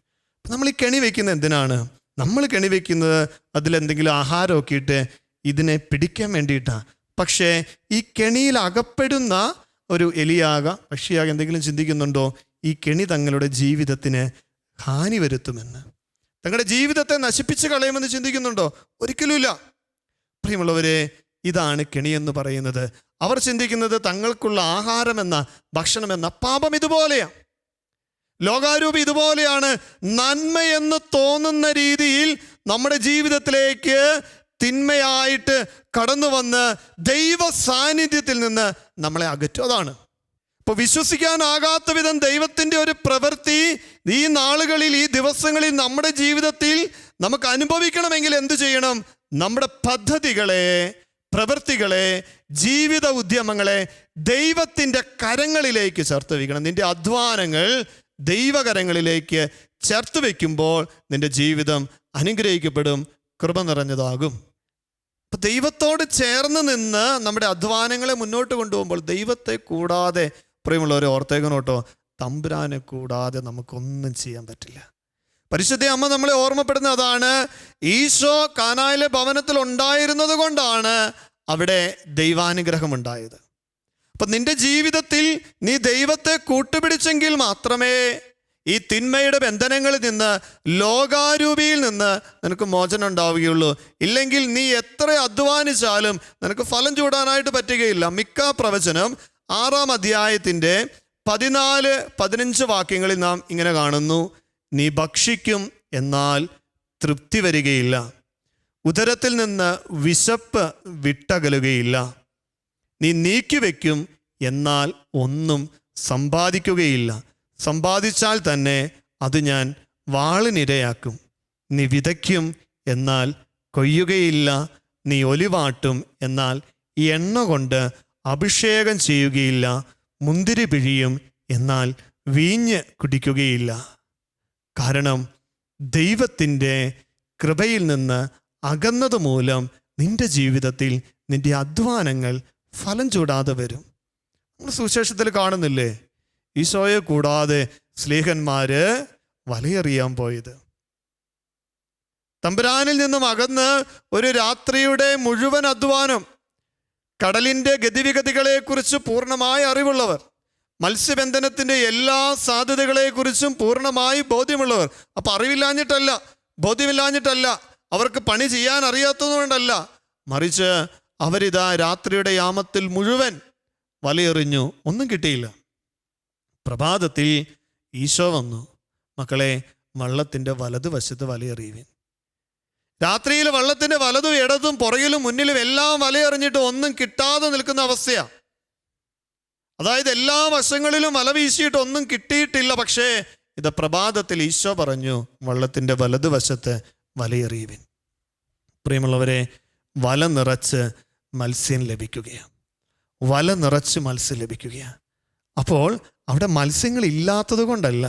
നമ്മൾ ഈ കെണി വയ്ക്കുന്നത് എന്തിനാണ്? നമ്മൾ കെണി വയ്ക്കുന്നത് അതിലെന്തെങ്കിലും ആഹാരമൊക്കെ ഇട്ട് ഇതിനെ പിടിക്കാൻ വേണ്ടിയിട്ടാണ്. പക്ഷേ ഈ കെണിയിൽ അകപ്പെടുന്ന ഒരു എലിയാകാം, പക്ഷിയാകാം, എന്തെങ്കിലും ചിന്തിക്കുന്നുണ്ടോ ഈ കെണി തങ്ങളുടെ ജീവിതത്തിന് ഹാനി വരുത്തുമെന്ന്, തങ്ങളുടെ ജീവിതത്തെ നശിപ്പിച്ച് കളയുമെന്ന് ചിന്തിക്കുന്നുണ്ടോ? ഒരിക്കലുമില്ല. പ്രിയമുള്ളവരെ, ഇതാണ് കെണിയെന്ന് പറയുന്നത്. അവർ ചിന്തിക്കുന്നത് തങ്ങൾക്കുള്ള ആഹാരമെന്ന, ഭക്ഷണമെന്ന പാപം ഇതുപോലെയാണ്. ലോകാരൂപം ഇതുപോലെയാണ്. നന്മയെന്ന് തോന്നുന്ന രീതിയിൽ നമ്മുടെ ജീവിതത്തിലേക്ക് തിന്മയായിട്ട് കടന്നു വന്ന് ദൈവ സാന്നിധ്യത്തിൽ നിന്ന് നമ്മളെ അകറ്റും. അതാണ് ഇപ്പോൾ വിശ്വസിക്കാനാകാത്ത വിധം ദൈവത്തിൻ്റെ ഒരു പ്രവൃത്തി ഈ നാളുകളിൽ, ഈ ദിവസങ്ങളിൽ നമ്മുടെ ജീവിതത്തിൽ നമുക്ക് അനുഭവിക്കണമെങ്കിൽ എന്തു ചെയ്യണം? നമ്മുടെ പദ്ധതികളെ, പ്രവൃത്തികളെ, ജീവിത ഉദ്യമങ്ങളെ ദൈവത്തിൻ്റെ കരങ്ങളിലേക്ക് ചേർത്ത് വയ്ക്കണം. നിന്റെ അധ്വാനങ്ങൾ ദൈവകരങ്ങളിലേക്ക് ചേർത്ത് വയ്ക്കുമ്പോൾ നിന്റെ ജീവിതം അനുഗ്രഹിക്കപ്പെടും, കൃപ നിറഞ്ഞതാകും. അപ്പം ദൈവത്തോട് ചേർന്ന് നിന്ന് നമ്മുടെ അധ്വാനങ്ങളെ മുന്നോട്ട് കൊണ്ടുപോകുമ്പോൾ ദൈവത്തെ കൂടാതെ, പ്രിയമുള്ളവരെ ഓർത്തേക്കണോട്ടോ, തമ്പുരാനെ കൂടാതെ നമുക്കൊന്നും ചെയ്യാൻ പറ്റില്ല. പരിശുദ്ധ അമ്മ നമ്മളെ ഓർമ്മപ്പെടുന്ന അതാണ്. ഈശോ കാനായിലെ ഭവനത്തിൽ ഉണ്ടായിരുന്നത് കൊണ്ടാണ് അവിടെ ദൈവാനുഗ്രഹം ഉണ്ടായത്. അപ്പം നിന്റെ ജീവിതത്തിൽ നീ ദൈവത്തെ കൂട്ടുപിടിച്ചെങ്കിൽ മാത്രമേ ഈ തിന്മയുടെ ബന്ധനങ്ങളിൽ നിന്ന്, ലോകാരൂപിയിൽ നിന്ന് നിനക്ക് മോചനം ഉണ്ടാവുകയുള്ളൂ. ഇല്ലെങ്കിൽ നീ എത്ര അധ്വാനിച്ചാലും നിനക്ക് ഫലം ചൂടാനായിട്ട് പറ്റുകയില്ല. മിക്ക പ്രവചനം 6-ാം അധ്യായത്തിൻ്റെ 14-15 വാക്യങ്ങളിൽ നാം ഇങ്ങനെ കാണുന്നു. നീ ഭക്ഷിക്കും, എന്നാൽ തൃപ്തി വരികയില്ല. ഉദരത്തിൽ നിന്ന് വിശപ്പ് വിട്ടകലുകയില്ല. നീ നീക്കിവെക്കും, എന്നാൽ ഒന്നും സമ്പാദിക്കുകയില്ല. സമ്പാദിച്ചാൽ തന്നെ അത് ഞാൻ വാളിനിരയാക്കും. നീ വിതയ്ക്കും, എന്നാൽ കൊയ്യുകയില്ല. നീ ഒലിവാട്ടും, എന്നാൽ എണ്ണ കൊണ്ട് അഭിഷേകം ചെയ്യുകയില്ല. മുന്തിരി പിഴിയും, എന്നാൽ വീഞ്ഞ് കുടിക്കുകയില്ല. കാരണം ദൈവത്തിൻ്റെ കൃപയിൽ നിന്ന് അകന്നത് മൂലം നിന്റെ ജീവിതത്തിൽ നിന്റെ അധ്വാനങ്ങൾ ഫലം ചൂടാതെ വരും. നമ്മൾ സുവിശേഷത്തിൽ കാണുന്നില്ലേ, ഈശോയെ കൂടാതെ സ്ലീഹന്മാര് വലയെറിയാൻ പോയത്. തമ്പുരാനിൽ നിന്നും അകന്ന് ഒരു രാത്രിയുടെ മുഴുവൻ അധ്വാനം, കടലിൻ്റെ ഗതിവിഗതികളെക്കുറിച്ച് പൂർണ്ണമായ അറിവുള്ളവർ, മത്സ്യബന്ധനത്തിൻ്റെ എല്ലാ സാധ്യതകളെക്കുറിച്ചും പൂർണ്ണമായി ബോധ്യമുള്ളവർ. അപ്പം അറിവില്ലാഞ്ഞിട്ടല്ല, ബോധ്യമില്ലാഞ്ഞിട്ടല്ല, അവർക്ക് പണി ചെയ്യാൻ അറിയാത്തതുകൊണ്ടല്ല, മറിച്ച് അവരിതാ രാത്രിയുടെ യാമത്തിൽ മുഴുവൻ വലയെറിഞ്ഞു, ഒന്നും കിട്ടിയില്ല. പ്രഭാതത്തിൽ ഈശോ വന്നു, മക്കളെ വള്ളത്തിൻ്റെ വലതുവശത്ത് വലയെറിയുവിൻ. രാത്രിയിൽ വള്ളത്തിൻ്റെ വലതും ഇടതും പുറകിലും മുന്നിലും എല്ലാം വലയെറിഞ്ഞിട്ട് ഒന്നും കിട്ടാതെ നിൽക്കുന്ന അവസ്ഥയാണ്. അതായത് എല്ലാ വശങ്ങളിലും വല വീശിയിട്ട് ഒന്നും കിട്ടിയിട്ടില്ല. പക്ഷേ ഇത് പ്രഭാതത്തിൽ ഈശോ പറഞ്ഞു, വള്ളത്തിൻ്റെ വലതുവശത്ത് വലയെറിയുവിൻ. പ്രിയമുള്ളവരെ, വല നിറച്ച് മത്സ്യം ലഭിക്കുകയാണ്. വല നിറച്ച് മത്സ്യം ലഭിക്കുകയാണ്. അപ്പോൾ അവിടെ മത്സ്യങ്ങൾ ഇല്ലാത്തത് കൊണ്ടല്ല,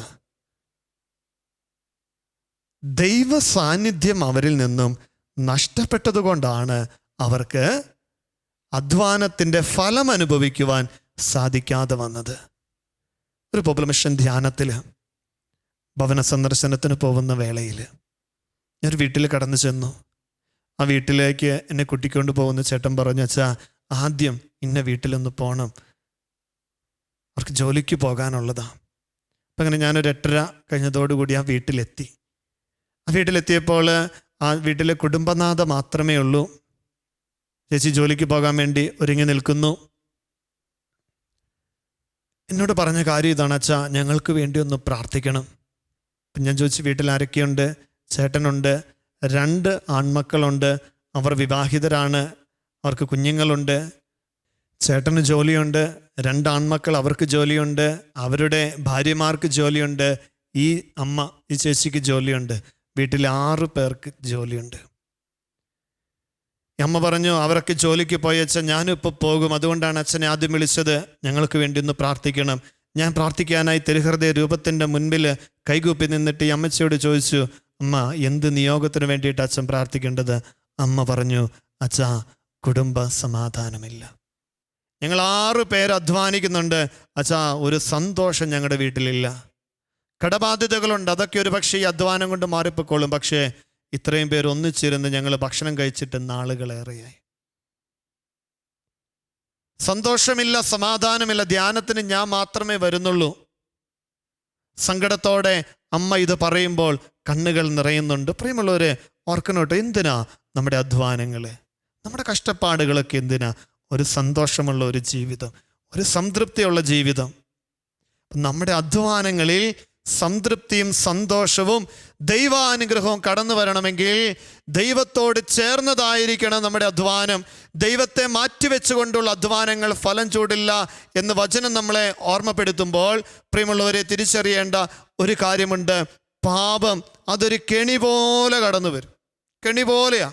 ദൈവ സാന്നിധ്യം അവരിൽ നിന്നും നഷ്ടപ്പെട്ടത് കൊണ്ടാണ് അവർക്ക് അധ്വാനത്തിൻ്റെ ഫലം അനുഭവിക്കുവാൻ സാധിക്കാതെ വന്നത്. ഒരു പോപ്പുലർ ധ്യാനത്തിൽ ഭവന സന്ദർശനത്തിന് പോകുന്ന വേളയിൽ ഞാൻ വീട്ടിൽ കടന്നു ചെന്നു. ആ വീട്ടിലേക്ക് എന്നെ കൂട്ടിക്കൊണ്ട് പോകുന്ന ചേട്ടൻ പറഞ്ഞു, അച്ഛാ ആദ്യം ഇന്ന വീട്ടിലൊന്ന് പോകണം, അവർക്ക് ജോലിക്ക് പോകാനുള്ളതാണ്. അപ്പം അങ്ങനെ ഞാനൊരു 8:30 കഴിഞ്ഞതോടുകൂടി ആ വീട്ടിലെത്തി. ആ വീട്ടിലെത്തിയപ്പോൾ ആ വീട്ടിലെ കുടുംബനാഥ മാത്രമേ ഉള്ളൂ. ചേച്ചി ജോലിക്ക് പോകാൻ വേണ്ടി ഒരുങ്ങി നിൽക്കുന്നു. എന്നോട് പറഞ്ഞ കാര്യം ഇതാണ്, അച്ഛാ ഞങ്ങൾക്ക് വേണ്ടി ഒന്ന് പ്രാർത്ഥിക്കണം. അപ്പം ഞാൻ ചോദിച്ചു, വീട്ടിൽ ആരൊക്കെയുണ്ട്? ചേട്ടനുണ്ട്, 2 ആൺമക്കളുണ്ട്, അവർ വിവാഹിതരാണ്, അവർക്ക് കുഞ്ഞുങ്ങളുണ്ട്. ചേട്ടന് ജോലിയുണ്ട്, 2 ആൺമക്കൾ, അവർക്ക് ജോലിയുണ്ട്, അവരുടെ ഭാര്യമാർക്ക് ജോലിയുണ്ട്, ഈ അമ്മ ഈ ചേച്ചിക്ക് ജോലിയുണ്ട്, വീട്ടിൽ 6 പേർക്ക് ജോലിയുണ്ട്. അമ്മ പറഞ്ഞു, അവരൊക്കെ ജോലിക്ക് പോയി അച്ഛൻ, ഞാനും ഇപ്പോൾ പോകും, അതുകൊണ്ടാണ് അച്ഛനെ ആദ്യം വിളിച്ചത്, ഞങ്ങൾക്ക് വേണ്ടി ഒന്ന് പ്രാർത്ഥിക്കണം. ഞാൻ പ്രാർത്ഥിക്കാനായി തിരുഹൃദയ രൂപത്തിൻ്റെ മുൻപിൽ കൈകൂപ്പി നിന്നിട്ട് ഈ അമ്മച്ചിയോട് ചോദിച്ചു, അമ്മ എന്ത് നിയോഗത്തിന് വേണ്ടിയിട്ട് അച്ഛൻ പ്രാർത്ഥിക്കേണ്ടത്? അമ്മ പറഞ്ഞു, അച്ഛാ കുടുംബ സമാധാനമില്ല, ഞങ്ങൾ 6 പേര് അധ്വാനിക്കുന്നുണ്ട്, അച്ഛാ ഒരു സന്തോഷം ഞങ്ങളുടെ വീട്ടിലില്ല, കടബാധ്യതകളുണ്ട്, അതൊക്കെ ഒരു പക്ഷേ ഈ അധ്വാനം കൊണ്ട് മാറിപ്പോയിക്കോളും, പക്ഷേ ഇത്രയും പേർ ഒന്നിച്ചിരുന്ന് ഞങ്ങൾ ഭക്ഷണം കഴിച്ചിട്ട് നാളുകളേറെയായി, സന്തോഷമില്ല, സമാധാനമില്ല, ധ്യാനത്തിന് ഞാൻ മാത്രമേ വരുന്നുള്ളൂ. സങ്കടത്തോടെ അമ്മ ഇത് പറയുമ്പോൾ കണ്ണുകൾ നിറയുന്നുണ്ട്. പ്രിയമുള്ളവരെ, ഓർക്കണോട്ടോ, എന്തിനാ നമ്മുടെ അധ്വാനങ്ങൾ, നമ്മുടെ കഷ്ടപ്പാടുകളൊക്കെ എന്തിനാ? ഒരു സന്തോഷമുള്ള ഒരു ജീവിതം, ഒരു സംതൃപ്തിയുള്ള ജീവിതം. നമ്മുടെ അധ്വാനങ്ങളിൽ സംതൃപ്തിയും സന്തോഷവും ദൈവാനുഗ്രഹവും കടന്നു വരണമെങ്കിൽ ദൈവത്തോട് ചേർന്നതായിരിക്കണം നമ്മുടെ അധ്വാനം. ദൈവത്തെ മാറ്റിവെച്ചുകൊണ്ടുള്ള അധ്വാനങ്ങൾ ഫലം ചൂടില്ല എന്ന് വചനം നമ്മളെ ഓർമ്മപ്പെടുത്തുമ്പോൾ പ്രിയമുള്ളവരെ, തിരിച്ചറിയേണ്ട ഒരു കാര്യമുണ്ട്. പാപം അതൊരു കെണി പോലെ കടന്നു വരും. കെണി പോലെയാ,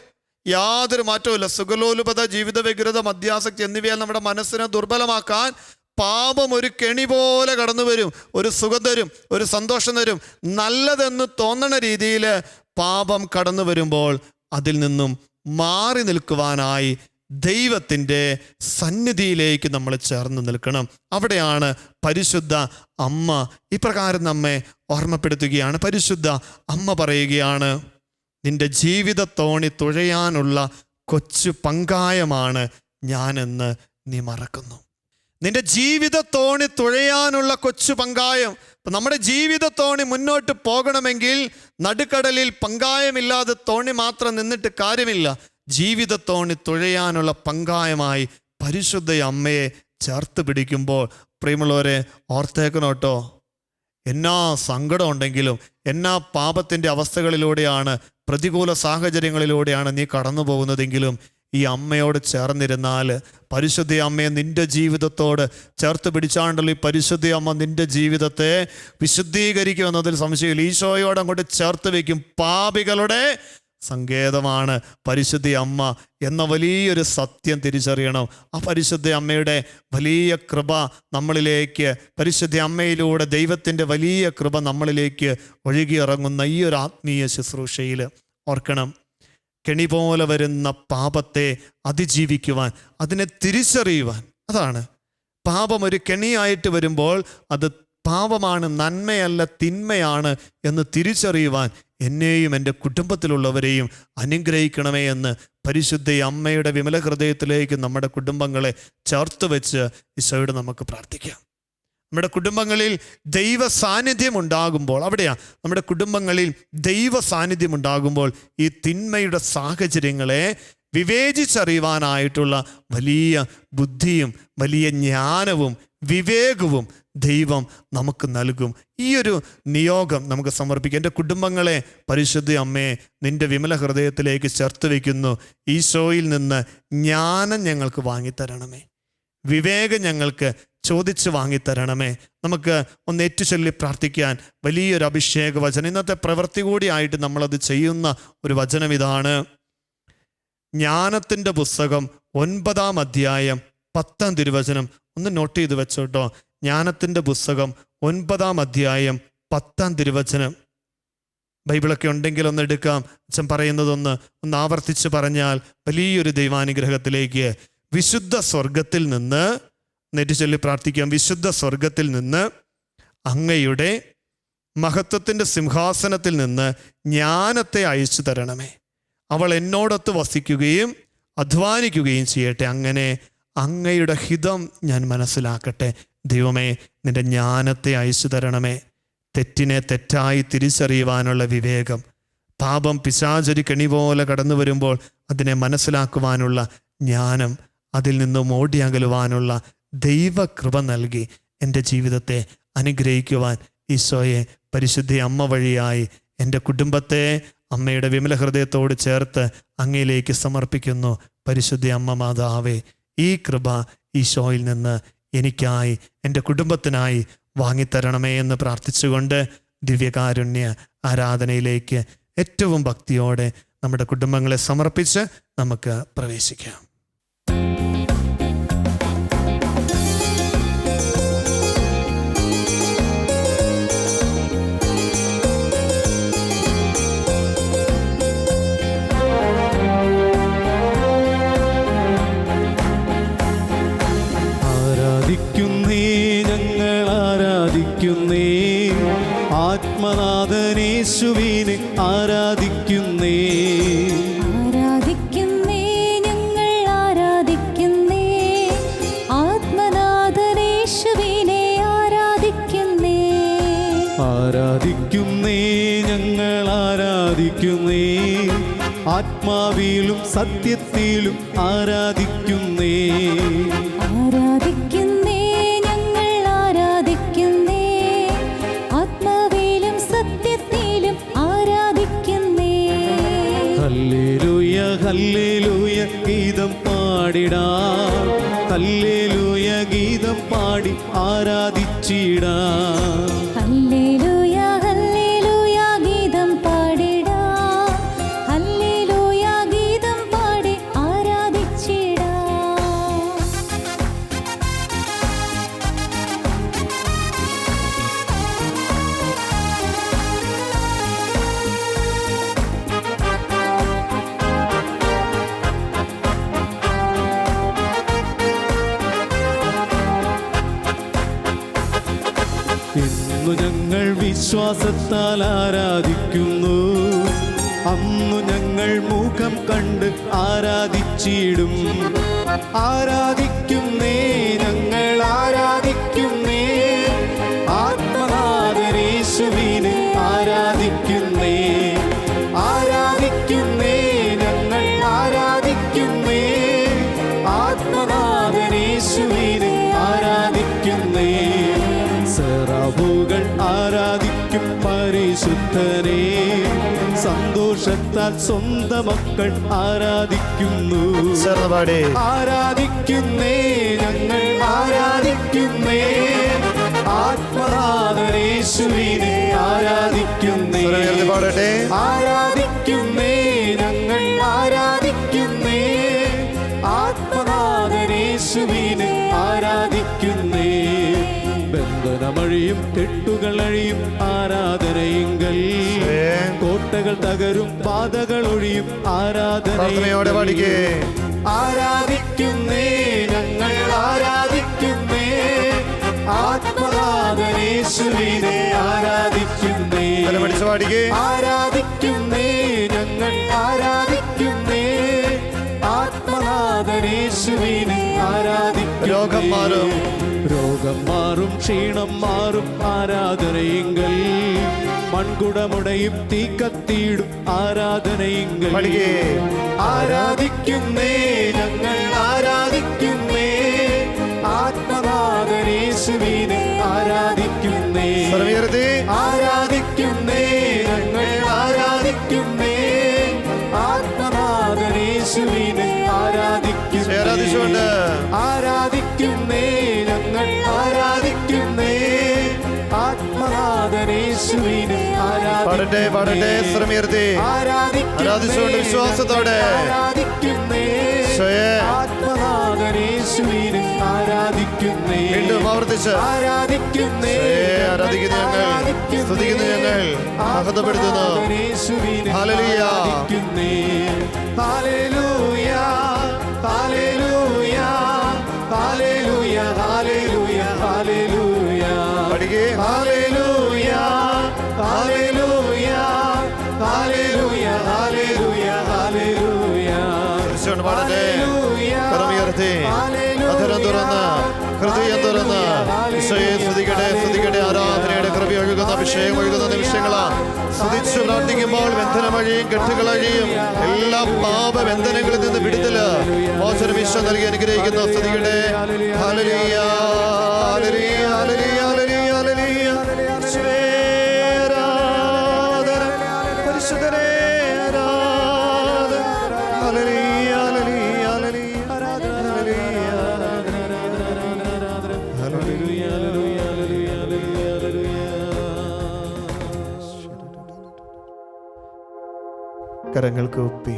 യാതൊരു മാറ്റവുമില്ല. സുഖലോലുപത, ജീവിത വ്യഗ്രത, മദ്യാസക്തി എന്നിവയാൽ നമ്മുടെ മനസ്സിനെ ദുർബലമാക്കാൻ പാപം ഒരു കെണി പോലെ കടന്നു വരും. ഒരു സുഖം തരും, ഒരു സന്തോഷം തരും. നല്ലതെന്ന് തോന്നണ രീതിയിൽ പാപം കടന്നു വരുമ്പോൾ അതിൽ നിന്നും മാറി നിൽക്കുവാനായി ദൈവത്തിൻ്റെ സന്നിധിയിലേക്ക് നമ്മൾ ചേർന്ന് നിൽക്കണം. അവിടെയാണ് പരിശുദ്ധ അമ്മ ഇപ്രകാരം നമ്മെ ഓർമ്മപ്പെടുത്തുകയാണ്. പരിശുദ്ധ അമ്മ പറയുകയാണ്, നിന്റെ ജീവിതത്തോണി തുഴയാനുള്ള കൊച്ചു പങ്കായമാണ് ഞാനെന്ന് നീ മറക്കുന്നു. നിന്റെ ജീവിതത്തോണി തുഴയാനുള്ള കൊച്ചു പങ്കായം. അപ്പം നമ്മുടെ ജീവിതത്തോണി മുന്നോട്ട് പോകണമെങ്കിൽ നടുക്കടലിൽ പങ്കായമില്ലാതെ തോണി മാത്രം നിന്നിട്ട് കാര്യമില്ല. ജീവിതത്തോണി തുഴയാനുള്ള പങ്കായമായി പരിശുദ്ധ അമ്മയെ ചേർത്ത് പിടിക്കുമ്പോൾ പ്രിയമുള്ളവരെ ഓർത്തേക്കണോട്ടോ, എന്നാ സങ്കടം ഉണ്ടെങ്കിലും, എന്നാ പാപത്തിൻ്റെ അവസ്ഥകളിലൂടെയാണ്, പ്രതികൂല സാഹചര്യങ്ങളിലൂടെയാണ് നീ കടന്നു പോകുന്നതെങ്കിലും ഈ അമ്മയോട് ചേർന്നിരുന്നാൽ, പരിശുദ്ധ അമ്മയെ നിൻ്റെ ജീവിതത്തോട് ചേർത്ത് പിടിച്ചാണ്ടല്ലോ ഈ പരിശുദ്ധ അമ്മ നിൻ്റെ ജീവിതത്തെ വിശുദ്ധീകരിക്കുമെന്നതിൽ സംശയമില്ല. ഈശോയോട് അങ്ങോട്ട് ചേർത്ത് വയ്ക്കും. പാപികളുടെ സങ്കേതമാണ് പരിശുദ്ധ അമ്മ എന്ന വലിയൊരു സത്യം തിരിച്ചറിയണം. ആ പരിശുദ്ധ അമ്മയുടെ വലിയ കൃപ നമ്മളിലേക്ക്, പരിശുദ്ധ അമ്മയിലൂടെ ദൈവത്തിൻ്റെ വലിയ കൃപ നമ്മളിലേക്ക് ഒഴുകിയിറങ്ങുന്ന ഈ ഒരു ആത്മീയ ശുശ്രൂഷയിൽ ഓർക്കണം, കെണി പോലെ വരുന്ന പാപത്തെ അതിജീവിക്കുവാൻ, അതിനെ തിരിച്ചറിയുവാൻ. അതാണ് പാപം ഒരു കെണിയായിട്ട് വരുമ്പോൾ അത് പാപമാണ്, നന്മയല്ല, തിന്മയാണ് എന്ന് തിരിച്ചറിയുവാൻ എന്നെയും എൻ്റെ കുടുംബത്തിലുള്ളവരെയും അനുഗ്രഹിക്കണമേ എന്ന് പരിശുദ്ധ അമ്മയുടെ വിമല ഹൃദയത്തിലേക്ക് നമ്മുടെ കുടുംബങ്ങളെ ചേർത്ത് വെച്ച് ഈശോയോട് നമുക്ക് പ്രാർത്ഥിക്കാം. നമ്മുടെ കുടുംബങ്ങളിൽ ദൈവ സാന്നിധ്യം ഉണ്ടാകുമ്പോൾ, അവിടെയാണ് നമ്മുടെ കുടുംബങ്ങളിൽ ദൈവ സാന്നിധ്യം ഉണ്ടാകുമ്പോൾ ഈ തിന്മയുടെ സാഹചര്യങ്ങളെ വിവേചിച്ചറിയുവാനായിട്ടുള്ള വലിയ ബുദ്ധിയും വലിയ ജ്ഞാനവും വിവേകവും ദൈവം നമുക്ക് നൽകും. ഈ ഒരു നിയോഗം നമുക്ക് സമർപ്പിക്കാം. എൻ്റെ കുടുംബങ്ങളെ പരിശുദ്ധ അമ്മേ നിൻ്റെ വിമല ഹൃദയത്തിലേക്ക് ചേർത്ത് വയ്ക്കുന്നു. ഈശോയിൽ നിന്ന് ജ്ഞാനം ഞങ്ങൾക്ക് വാങ്ങിത്തരണമേ, വിവേകം ഞങ്ങൾക്ക് ചോദിച്ച് വാങ്ങിത്തരണമേ. നമുക്ക് ഒന്ന് ഏറ്റുചൊല്ലി പ്രാർത്ഥിക്കാൻ വലിയൊരു അഭിഷേക വചനം, ഇന്നത്തെ പ്രവൃത്തി കൂടിയായിട്ട് നമ്മളത് ചെയ്യുന്ന ഒരു വചനം ഇതാണ്. ജ്ഞാനത്തിൻ്റെ പുസ്തകം 9-ാം അധ്യായം 10-ാം തിരുവചനം ഒന്ന് നോട്ട് ചെയ്ത് വെച്ചോട്ടോ. ജ്ഞാനത്തിൻ്റെ പുസ്തകം 9-ാം അധ്യായം 10-ാം തിരുവചനം. ബൈബിളൊക്കെ ഉണ്ടെങ്കിൽ ഒന്ന് എടുക്കാം. അച്ഛൻ പറയുന്നതൊന്ന് ആവർത്തിച്ച് പറഞ്ഞാൽ വലിയൊരു ദൈവാനുഗ്രഹത്തിലേക്ക്. വിശുദ്ധ സ്വർഗത്തിൽ നിന്ന്, നെറ്റ് ചൊല്ലി പ്രാർത്ഥിക്കാം, വിശുദ്ധ സ്വർഗത്തിൽ നിന്ന് അങ്ങയുടെ മഹത്വത്തിൻ്റെ സിംഹാസനത്തിൽ നിന്ന് ജ്ഞാനത്തെ അയച്ചു തരണമേ. അവൾ എന്നോടൊത്ത് വസിക്കുകയും അധ്വാനിക്കുകയും ചെയ്യട്ടെ. അങ്ങനെ അങ്ങയുടെ ഹിതം ഞാൻ മനസ്സിലാക്കട്ടെ. ദൈവമേ നിൻ്റെ ജ്ഞാനത്തെ അയച്ചു തരണമേ. തെറ്റിനെ തെറ്റായി തിരിച്ചറിയുവാനുള്ള വിവേകം, പാപം പിശാചൊരു കെണി പോലെ കടന്നു വരുമ്പോൾ അതിനെ മനസ്സിലാക്കുവാനുള്ള ജ്ഞാനം, അതിൽ നിന്നും ഓടിയകലുവാനുള്ള ദൈവകൃപ നൽകി എൻ്റെ ജീവിതത്തെ അനുഗ്രഹിക്കുവാൻ ഈശോയെ പരിശുദ്ധ അമ്മ വഴിയായി എൻ്റെ കുടുംബത്തെ അമ്മയുടെ വിമല ഹൃദയത്തോട് ചേർത്ത് അങ്ങയിലേക്ക് സമർപ്പിക്കുന്നു. പരിശുദ്ധ അമ്മ മാതാവേ, ഈ കൃപ ഈശോയിൽ നിന്ന് എനിക്കായി എൻ്റെ കുടുംബത്തിനായി വാങ്ങിത്തരണമേ എന്ന് പ്രാർത്ഥിച്ചുകൊണ്ട് ദിവ്യകാരുണ്യ ആരാധനയിലേക്ക് ഏറ്റവും ഭക്തിയോടെ നമ്മുടെ കുടുംബങ്ങളെ സമർപ്പിച്ച് നമുക്ക് പ്രവേശിക്കാം. ആത്മനാഥനേശുവിനെ ആരാധിക്കുന്നേ, ആരാധിക്കുന്നേ ഞങ്ങൾ ആരാധിക്കുന്നേ, ആത്മനാഥനേശുവിനെ ആരാധിക്കുന്നേ, ആരാധിക്കുന്നേ ഞങ്ങൾ ആരാധിക്കുന്നേ, ആത്മാവിലും സത്യത്തിലും ആരാധിക്കുന്നേ, ആരാധിക്കുന്നേ ഞങ്ങൾ ആരാധിക്കുന്നേ, ആത്മാവിലും സത്യത്തിലും ആരാധിക്കുന്നേ. ഹല്ലേലൂയ ഹല്ലേലൂയ ഗീതം പാടിടാം, ഹല്ലേലൂയ ഗീതം പാടി ആരാധിച്ചിടാം, ഹല്ലേലൂയ ഹല്ലേലൂയ ഗീതം പാടിടാം, ഹല്ലേലൂയ ഗീതം പാടി ആരാധിച്ചിടാം. ഇന്നു ഞങ്ങൾ വിശ്വാസത്താൽ ആരാധിക്കുന്നു, അന്നു ഞങ്ങൾ മുഖം കണ്ട് ആരാധിച്ചിടും. ആരാധിക്കുന്നേ ഞങ്ങൾ ആരാധിക്കുന്നേ, ആത്മനാഥനേശുവിനെ ആരാധിക്കുന്നേ, ആരാധിക്കുന്നേ ഞങ്ങൾ ആരാധിക്കുന്നേ, ആത്മനാഥനേശുവിനെ ആരാധിക്കുന്നേ. സെറാഫുകൾ ആരാധിക്കും പരിശുദ്ധനെ, സന്തോഷത്താൽ സ്വന്തം മക്കൾ ആരാധിക്കുന്നു. ആരാധിക്കുന്നേ ഞങ്ങൾ ആരാധിക്കുന്നേ, ആത്മനാഥനേശുവിനെ ആരാധിക്കുന്നേ, ആരാധിക്കുന്നേ ഞങ്ങൾ ആരാധിക്കുന്നേ, ആത്മനാഥനേശുവിനെ ആരാധിക്കുന്നേ. ബന്ധനമഴിയും കെട്ടുകളഴിയും ആരാധനയെങ്കിൽ, കോട്ടകൾ തകരും പാതകൾ ഒഴിയും ആരാധനയോടെ പഠിക്കേ. ആരാധിക്കുന്നേ ഞങ്ങൾ ആരാധിക്കുന്നേ, ആത്മനാഥനേശുവിനെ ആരാധിക്കുന്നേ, ആരാധിക്കുന്നേ ഞങ്ങൾ ആരാധിക്കുന്നേ, ആത്മനാഥനേശുവിനെ ആരാധിക്കുന്നേ. രോഗം രോഗം മാറും, ക്ഷീണം മാറും ആരാധനയെങ്കിൽ. മൺകുടമുടയും തീ കത്തിയിടും ആരാധനയെങ്കിൽ. ആരാധിക്കുന്നേ ഞങ്ങൾ ആരാധിക്കുന്നേ, ആത്മനാഥനേശുവിനെ ആരാധിക്കുന്നേ. ആരാധിക്കുന്നേ ഞങ്ങൾ ആരാധിക്കുന്നേ, ആത്മനാഥനേശുവിനെ ആരാധിക്കുന്നേ. ആരാധിക്കുന്നേ ഞങ്ങൾ ആരാധിക്കുന്നേ, ആത്മനാഥനേശുവിനെ ആരാധിക്കുന്നേ. വിശ്വാസത്തോടെ ആരാധിക്കുന്നേ, ആത്മനാഥനേശുവിനെ ആരാധിക്കുന്നേ. വീണ്ടും ആവർത്തിച്ച് ആരാധിക്കുന്നേ, ആരാധിക്കുന്നു ഞങ്ങൾ, സ്തുതിക്കുന്നു ഞങ്ങൾ, മഹത്വപ്പെടുത്തുന്നു. ഹല്ലേലൂയ, ഹല്ലേലൂയ, ഹല്ലേലൂയ, ഹല്ലേലൂയ, ഹല്ലേലൂയ, ഹല്ലേലൂയ. പഠിക്കേ. ഹല്ലേലൂയ, ഹല്ലേലൂയ, ഹല്ലേലൂയ, ഹല്ലേലൂയ, ഹല്ലേലൂയ. പാടട്ടെ. കരമുയർത്തി അധരം തുറന്ന് ഹൃദയം തുറന്ന് ഈശോയെ സ്തുതിക്കട്ടെ, സ്തുതിക്കട്ടെ. ആരാധനയുടെ കൃപ ഒഴുകുന്ന, അഭിഷേകം ഒഴുകുന്ന നിമിഷങ്ങളാണ്. സ്തുതിച്ചു പ്രാർത്ഥിക്കുമ്പോൾ ബന്ധനമഴിയും കെട്ടുകളഴിയും എല്ലാ പാപബന്ധനങ്ങളിൽ നിന്ന് വിടുതല് മോചനം ഈശോ നൽകി അനുഗ്രഹിക്കുന്നു. സ്തുതിക്കട്ടെ. ഹല്ലേലൂയ, ഹല്ലേലൂയ, ഹല്ലേലൂയ, ഹല്ലേലൂയ, ഹല്ലേലൂയ. ഈശോയേ ആരാധന, പരിശുദ്ധനേ ആരാധന. ഹല്ലേലൂയ, ഹല്ലേലൂയ, ഹല്ലേലൂയ, കരങ്ങൾക്ക് ഒപ്പി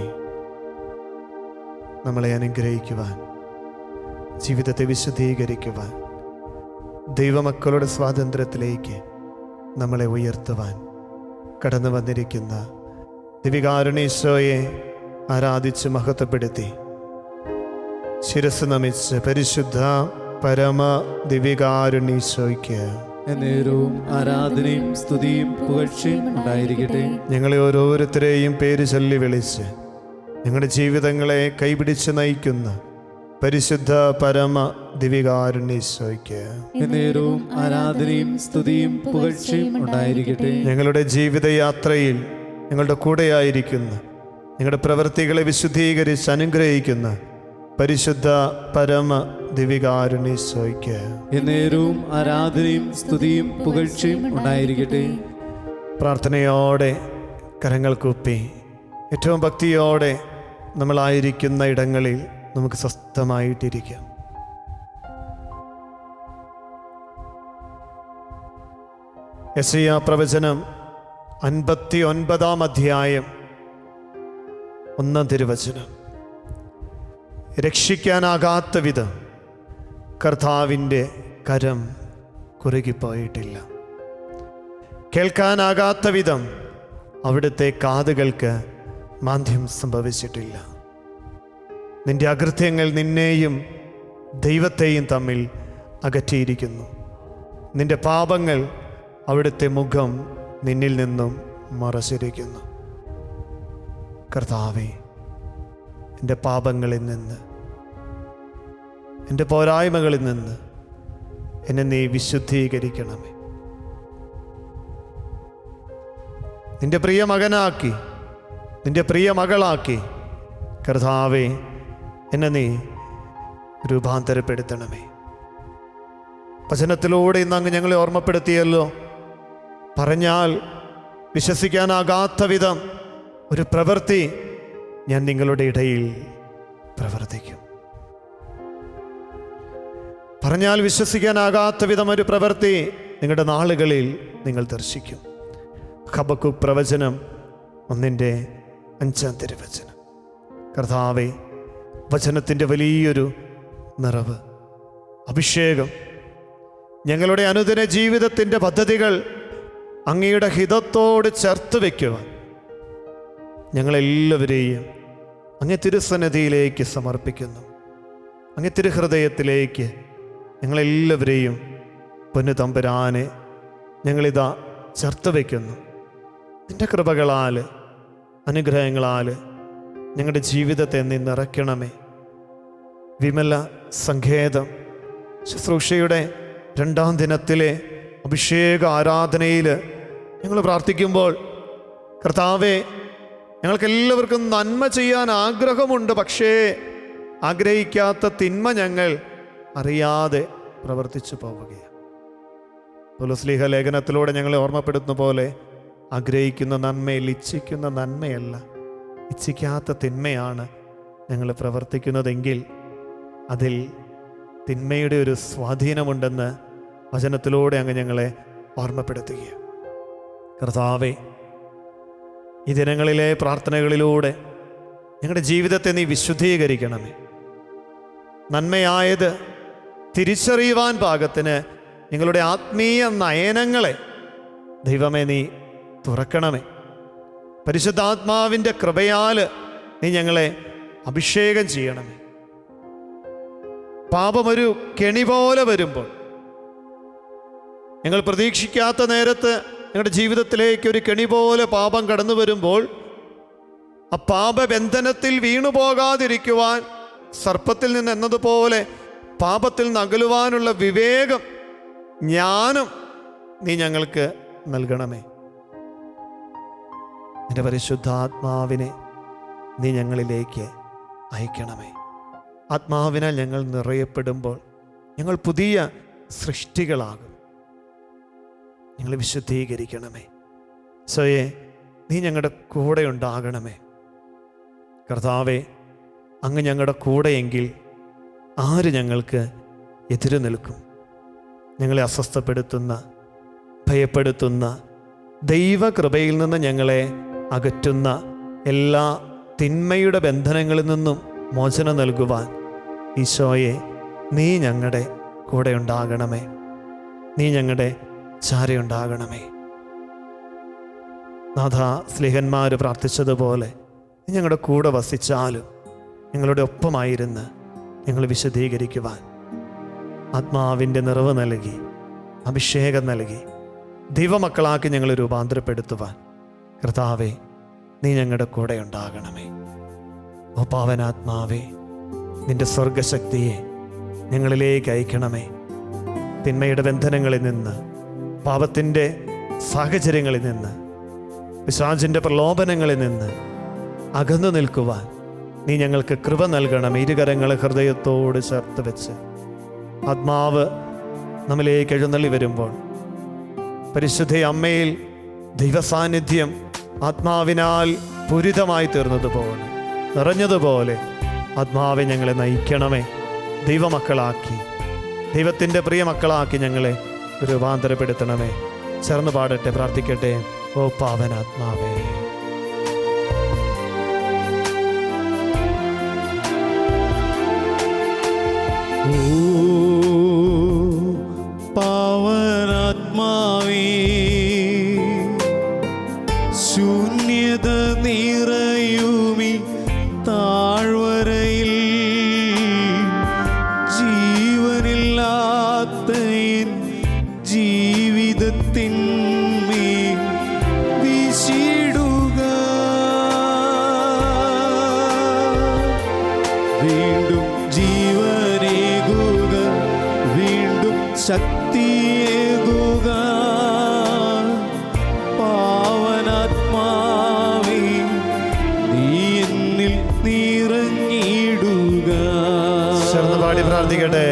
നമ്മളെ അനുഗ്രഹിക്കുവാൻ, ജീവിതത്തെ വിശുദ്ധീകരിക്കുവാൻ, ദൈവമക്കളുടെ സ്വാതന്ത്ര്യത്തിലേക്ക് നമ്മളെ ഉയർത്തുവാൻ കടന്നു വന്നിരിക്കുന്ന ദിവികാരുണീശോയെ ആരാധിച്ച് മഹത്വപ്പെടുത്തി ശിരസ് നമിച്ച് പരിശുദ്ധ പരമ ദിവികാരുണീശോയ്ക്ക് എന്നേരവും ആരാധനയും സ്തുതിയും പുകഴ്ചയും ഉണ്ടായിരിക്കട്ടെ. ഞങ്ങളെ ഓരോരുത്തരെയും പേര് ചൊല്ലി വിളിച്ച് ഞങ്ങളുടെ ജീവിതങ്ങളെ കൈപിടിച്ച് നയിക്കുന്ന പരിശുദ്ധ പരമ ദിവികാരുണീശോയ്ക്ക് എന്നേരവും ആരാധനയും സ്തുതിയും പുകഴ്ചയും ഉണ്ടായിരിക്കട്ടെ. ഞങ്ങളുടെ ജീവിതയാത്രയിൽ ഞങ്ങളുടെ കൂടെയായിരിക്കുന്ന, ഞങ്ങളുടെ പ്രവൃത്തികളെ വിശുദ്ധീകരിച്ച് അനുഗ്രഹിക്കുന്ന പരിശുദ്ധ പരമ ദിവികാരുണീശോയ്ക്ക് എന്നേരവും ആരാധനയും സ്തുതിയും പുകഴ്ചയും ഉണ്ടായിരിക്കട്ടെ. പ്രാർത്ഥനയോടെ കരങ്ങൾ കൂപ്പി ഏറ്റവും ഭക്തിയോടെ നമ്മളായിരിക്കുന്ന ഇടങ്ങളിൽ നമുക്ക് സ്വസ്ഥമായിട്ടിരിക്കാം. യെശയ്യാ പ്രവചനം 59 അധ്യായം 1 തിരുവചനം. രക്ഷിക്കാനാകാത്ത വിധം കർത്താവിൻ്റെ കരം കുറുകിപ്പോയിട്ടില്ല, കേൾക്കാനാകാത്ത വിധം അവിടുത്തെ കാതുകൾക്ക് മാന്ദ്യം സംഭവിച്ചിട്ടില്ല. നിന്റെ അകൃത്യങ്ങൾ നിന്നെയും ദൈവത്തെയും തമ്മിൽ അകറ്റിയിരിക്കുന്നു. നിന്റെ പാപങ്ങൾ അവിടുത്തെ മുഖം നിന്നിൽ നിന്നും മറച്ചിരിക്കുന്നു. കർത്താവേ, എൻ്റെ പാപങ്ങളിൽ നിന്ന്, എൻ്റെ പോരായ്മകളിൽ നിന്ന് എന്നെ നീ വിശുദ്ധീകരിക്കണമേ. നിന്റെ പ്രിയ മകനാക്കി, നിന്റെ പ്രിയ മകളാക്കി കർത്താവേ എന്നെ നീ രൂപാന്തരപ്പെടുത്തണമേ. വചനത്തിലൂടെ ഇന്ന് അങ്ങ് ഞങ്ങളെ ഓർമ്മപ്പെടുത്തിയല്ലോ. പറഞ്ഞാൽ വിശ്വസിക്കാനാകാത്ത വിധം ഒരു പ്രവൃത്തി ഞാൻ നിങ്ങളുടെ ഇടയിൽ പ്രവർത്തിക്കും. പറഞ്ഞാൽ വിശ്വസിക്കാനാകാത്ത വിധം ഒരു പ്രവൃത്തി നിങ്ങളുടെ നാളുകളിൽ നിങ്ങൾ ദർശിക്കും. ഹബക്കൂക്ക് പ്രവചനം 1:5 തിരുവചനം. കർത്താവേ, വചനത്തിൻ്റെ വലിയൊരു നിറവ്, അഭിഷേകം, ഞങ്ങളുടെ അനുദിന ജീവിതത്തിൻ്റെ പദ്ധതികൾ അങ്ങയുടെ ഹിതത്തോട് ചേർത്ത് വയ്ക്കുവാൻ ഞങ്ങളെല്ലാവരെയും അങ്ങേ തിരുസന്നിധിയിലേക്ക് സമർപ്പിക്കുന്നു. അങ്ങേ തിരുഹൃദയത്തിലേക്ക് ഞങ്ങളെല്ലാവരെയും പൊന്നു തമ്പുരാനെ ഞങ്ങളിതാ ചേർത്ത് വയ്ക്കുന്നു. നിൻ്റെ കൃപകളാൽ, അനുഗ്രഹങ്ങളാൽ ഞങ്ങളുടെ ജീവിതത്തെ നീ നിറയ്ക്കണമേ. വിമല സങ്കേതം ശുശ്രൂഷയുടെ രണ്ടാം ദിനത്തിലെ അഭിഷേക ആരാധനയിൽ ഞങ്ങൾ പ്രാർത്ഥിക്കുമ്പോൾ, കർത്താവേ, ഞങ്ങൾക്കെല്ലാവർക്കും നന്മ ചെയ്യാൻ ആഗ്രഹമുണ്ട്, പക്ഷേ ആഗ്രഹിക്കാത്ത തിന്മ ഞങ്ങൾ അറിയാതെ പ്രവർത്തിച്ചു പോവുകയാണ്. പൗലോസ്ലീഹ ലേഖനത്തിലൂടെ ഞങ്ങളെ ഓർമ്മപ്പെടുത്തുന്ന പോലെ ആഗ്രഹിക്കുന്ന നന്മയിൽ ഇച്ഛിക്കുന്ന നന്മയല്ല, ഇച്ഛിക്കാത്ത തിന്മയാണ് ഞങ്ങൾ പ്രവർത്തിക്കുന്നതെങ്കിൽ അതിൽ തിന്മയുടെ ഒരു സ്വാധീനമുണ്ടെന്ന് വചനത്തിലൂടെ അങ്ങ് ഞങ്ങളെ ഓർമ്മപ്പെടുത്തുകയാണ്. കർത്താവേ, ഈ ദിനങ്ങളിലെ പ്രാർത്ഥനകളിലൂടെ ഞങ്ങളുടെ ജീവിതത്തെ നീ വിശുദ്ധീകരിക്കണമേ. നന്മയായത് തിരിച്ചറിയുവാൻ പാകത്തിന് ഞങ്ങളുടെ ആത്മീയ നയനങ്ങളെ ദൈവമേ നീ തുറക്കണമേ. പരിശുദ്ധാത്മാവിൻ്റെ കൃപയാൽ നീ ഞങ്ങളെ അഭിഷേകം ചെയ്യണമേ. പാപമൊരു കെണി പോലെ വരുമ്പോൾ, ഞങ്ങൾ പ്രതീക്ഷിക്കാത്ത നേരത്ത് ഞങ്ങളുടെ ജീവിതത്തിലേക്ക് ഒരു കെണി പോലെ പാപം കടന്നു വരുമ്പോൾ, ആ പാപബന്ധനത്തിൽ വീണുപോകാതിരിക്കുവാൻ സർപ്പത്തിൽ നിന്ന് എന്നതുപോലെ പാപത്തിൽ നിന്ന് അകലുവാനുള്ള വിവേകം, ജ്ഞാനം നീ ഞങ്ങൾക്ക് നൽകണമേ. നിന്റെ പരിശുദ്ധാത്മാവിനെ നീ ഞങ്ങളിലേക്ക് അയക്കണമേ. ആത്മാവിനാൽ ഞങ്ങൾ നിറയപ്പെടുമ്പോൾ ഞങ്ങൾ പുതിയ സൃഷ്ടികളാകും. ഞങ്ങൾ വിശുദ്ധീകരിക്കണമേ. സോയെ, നീ ഞങ്ങളുടെ കൂടെ ഉണ്ടാകണമേ. കർത്താവേ, അങ്ങ് ഞങ്ങളുടെ കൂടെയെങ്കിൽ ആര് ഞങ്ങൾക്ക് എതിര് നിൽക്കും? ഞങ്ങളെ അസ്വസ്ഥപ്പെടുത്തുന്ന, ഭയപ്പെടുത്തുന്ന, ദൈവകൃപയിൽ നിന്ന് ഞങ്ങളെ അകറ്റുന്ന എല്ലാ തിന്മയുടെ ബന്ധനങ്ങളിൽ നിന്നും മോചനം നൽകുവാൻ ഈശോയെ നീ ഞങ്ങളുടെ കൂടെ ഉണ്ടാകണമേ. നീ ഞങ്ങളുടെ ചാരയുണ്ടാകണമേ. നാഥ, സ്ലീഹന്മാർ പ്രാർത്ഥിച്ചതുപോലെ നീ ഞങ്ങളുടെ കൂടെ വസിച്ചാലും ഞങ്ങളുടെ ഒപ്പമായിരുന്ന് ഞങ്ങൾ വിശദീകരിക്കുവാൻ ആത്മാവിൻ്റെ നിറവ് നൽകി, അഭിഷേകം നൽകി, ദൈവമക്കളാക്കി ഞങ്ങൾ രൂപാന്തരപ്പെടുത്തുവാൻ കർത്താവേ നീ ഞങ്ങളുടെ കൂടെ ഉണ്ടാകണമേ. ഓ പാവനാത്മാവേ, നിന്റെ സ്വർഗശക്തിയെ ഞങ്ങളിലേക്ക് അയക്കണമേ. തിന്മയുടെ ബന്ധനങ്ങളിൽ നിന്ന്, പാപത്തിൻ്റെ സാഹചര്യങ്ങളിൽ നിന്ന്, പിശാചിൻ്റെ പ്രലോഭനങ്ങളിൽ നിന്ന് അകന്നു നിൽക്കുവാൻ നീ ഞങ്ങൾക്ക് കൃപ നൽകണം. ഇരുകരങ്ങളെ ഹൃദയത്തോട് ചേർത്ത് വെച്ച് ആത്മാവ് നമ്മിലേക്ക് എഴുന്നള്ളി വരുമ്പോൾ പരിശുദ്ധ അമ്മയിൽ ദൈവസാന്നിധ്യം ആത്മാവിനാൽ പൂരിതമായി തീർന്നതുപോലെ, നിറഞ്ഞതുപോലെ ആത്മാവെ ഞങ്ങളെ നയിക്കണമേ. ദൈവമക്കളാക്കി, ദൈവത്തിൻ്റെ പ്രിയ മക്കളാക്കി ഞങ്ങളെ രൂപാന്തരപ്പെടുത്തണമേ. ചേർന്ന് പാടട്ടെ, പ്രാർത്ഥിക്കട്ടെ. ഓ പാവനാത്മാവേ, പാവനാത്മാവേ, ശൂന്യത നിറയുമി താഴ്വരയിൽ ജീവനില്ലാത്ത എൻ ജീവിതത്തിന്മേൽ വീശിടുക. വീണ്ടും ജീവനേകുക, വീണ്ടും ശക്തിയേകുക. പാവനാത്മാവേ, നീ എന്നിൽ നിറഞ്ഞിടുക. ചേർന്ന് പാടി പ്രാർത്ഥിക്കട്ടെ.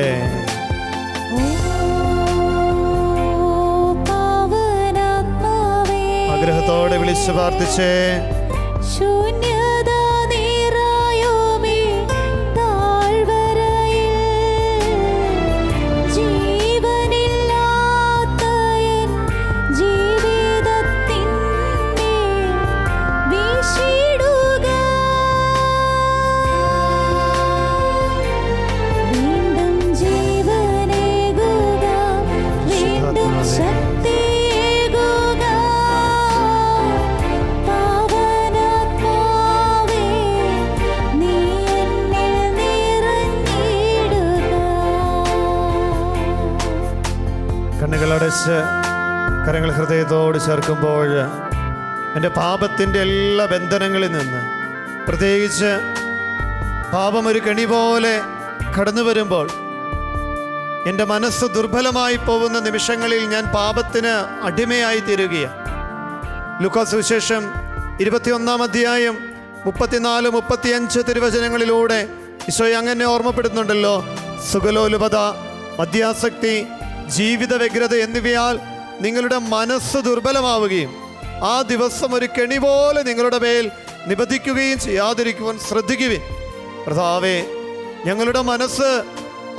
ആഗ്രഹത്തോടെ വിളിച്ചു പ്രാർത്ഥിച്ചേ. ശൂന്യത നിറയുമീ താഴ്വരയിൽ ജീവനില്ലാത്ത എൻ ജീവിതത്തിന്മേൽ വീശിടുക. വീണ്ടും ജീവനേകുക, വീണ്ടും ശക്തിയേകുക. പാവനാത്മാവേ, നീ എന്നിൽ നിറഞ്ഞിടുക. കണ്ണുകളടച്ച് കരങ്ങൾ ഹൃദയത്തോട് ചേർക്കുമ്പോൾ എൻ്റെ പാപത്തിൻ്റെ എല്ലാ ബന്ധനങ്ങളിൽ നിന്ന്, പ്രത്യേകിച്ച് പാപം ഒരു കെണി പോലെ കടന്നു വരുമ്പോൾ എൻ്റെ മനസ്സ് ദുർബലമായി പോകുന്ന നിമിഷങ്ങളിൽ ഞാൻ പാപത്തിന് അടിമയായി തീരുകയാണ്. ലൂക്കോസ് സുവിശേഷം 21 അധ്യായം 34-35 തിരുവചനങ്ങളിലൂടെ ഈശോയെ അങ്ങനെ ഓർമ്മപ്പെടുത്തുന്നുണ്ടല്ലോ. സുഖലോലുപത, മദ്യാസക്തി, ജീവിത വ്യഗ്രത എന്നിവയാൽ നിങ്ങളുടെ മനസ്സ് ദുർബലമാവുകയും ആ ദിവസം ഒരു കെണി പോലെ നിങ്ങളുടെ മേൽ നിബന്ധിക്കുകയും ചെയ്യാതിരിക്കുവാൻ ശ്രദ്ധിക്കുവിൻ. കർത്താവേ, ഞങ്ങളുടെ മനസ്സ്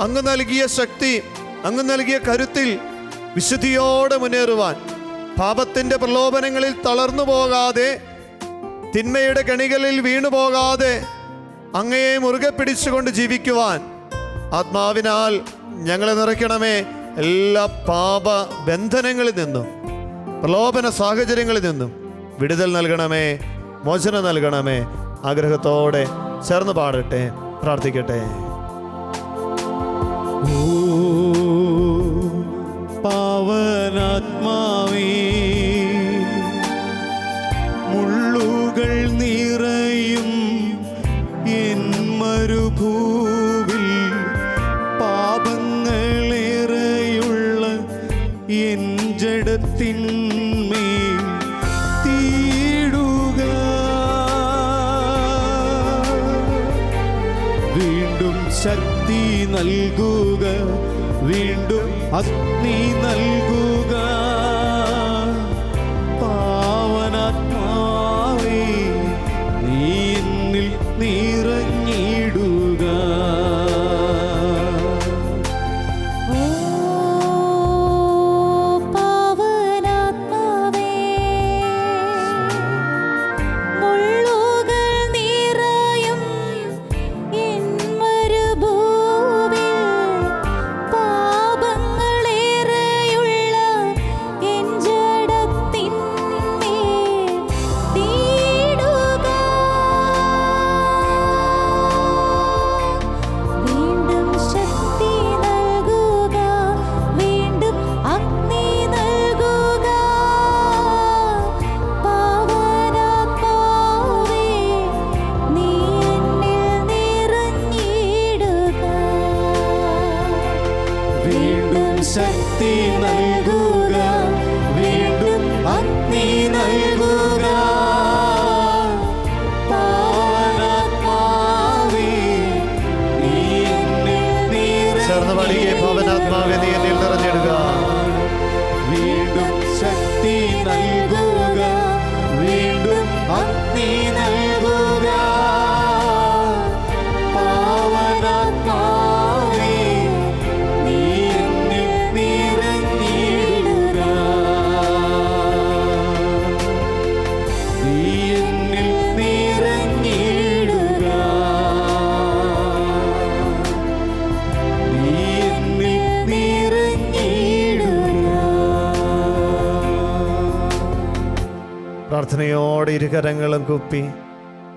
അങ്ങ് നൽകിയ ശക്തി, അങ്ങ് നൽകിയ കരുത്തിൽ വിശുദ്ധിയോടെ മുന്നേറുവാൻ, പാപത്തിൻ്റെ പ്രലോഭനങ്ങളിൽ തളർന്നു പോകാതെ, തിന്മയുടെ കെണികളിൽ വീണു പോകാതെ അങ്ങയെ മുറുകെ പിടിച്ചുകൊണ്ട് ജീവിക്കുവാൻ ആത്മാവിനാൽ ഞങ്ങളെ നിറയ്ക്കണമേ. എല്ലാ പാപ ബന്ധനങ്ങളിൽ നിന്നും പ്രലോഭന സാഹചര്യങ്ങളിൽ നിന്നും വിടുതൽ നൽകണമേ, മോചനം നൽകണമേ. ആഗ്രഹത്തോടെ ചേർന്ന് പാടട്ടെ, പ്രാർത്ഥിക്കട്ടെ. ഓ പാവനാത്മാവേ, മുള്ളുകൾ നിറയും എൻ മരുഭൂവിൽ പാപങ്ങളേറെയുള്ള എൻ ജഡത്തിന്മേൽ തീടുക. വീണ്ടും ശക്തി നൽകുക, വീണ്ടും അഗ്നി നൽകുക. പാവനാത്മാവേ, നീ എന്നിൽ നിറഞ്ഞിടുക. ഓ പാവനാത്മാവേ, മുള്ളുകൾ നിറയും എൻ മരുഭൂവിൽ പാപങ്ങളേറെയുള്ള എൻ ജഡത്തിന്മേൽ തീടുക. വീണ്ടും ശക്തി നൽകുക, വീണ്ടും അഗ്നി നൽകുക. പാവനാത്മാവേ, നീ എന്നിൽ നിറഞ്ഞിടുക. വീണ്ടും ശക്തി നൽകുക, വീണ്ടും അഗ്നി നൽകുക. പാവനാത്മാവേ, നീ എന്നിൽ ചേർന്ന് പാടിയേ. പാവനാത്മാവേ, നീ എന്നിൽ നിറഞ്ഞിടുക. വീണ്ടും ശക്തി നൽകുക, വീണ്ടും അഗ്നി നൽകുക. പാവനാത്മാവേ, നീ എന്നിൽ നിറഞ്ഞിടുക. നീ എന്നിൽ നിറഞ്ഞിടുക. നീ എന്നിൽ നിറഞ്ഞിടുക. പ്രാർത്ഥനയോടെ ഇരുകരങ്ങളും കുപ്പി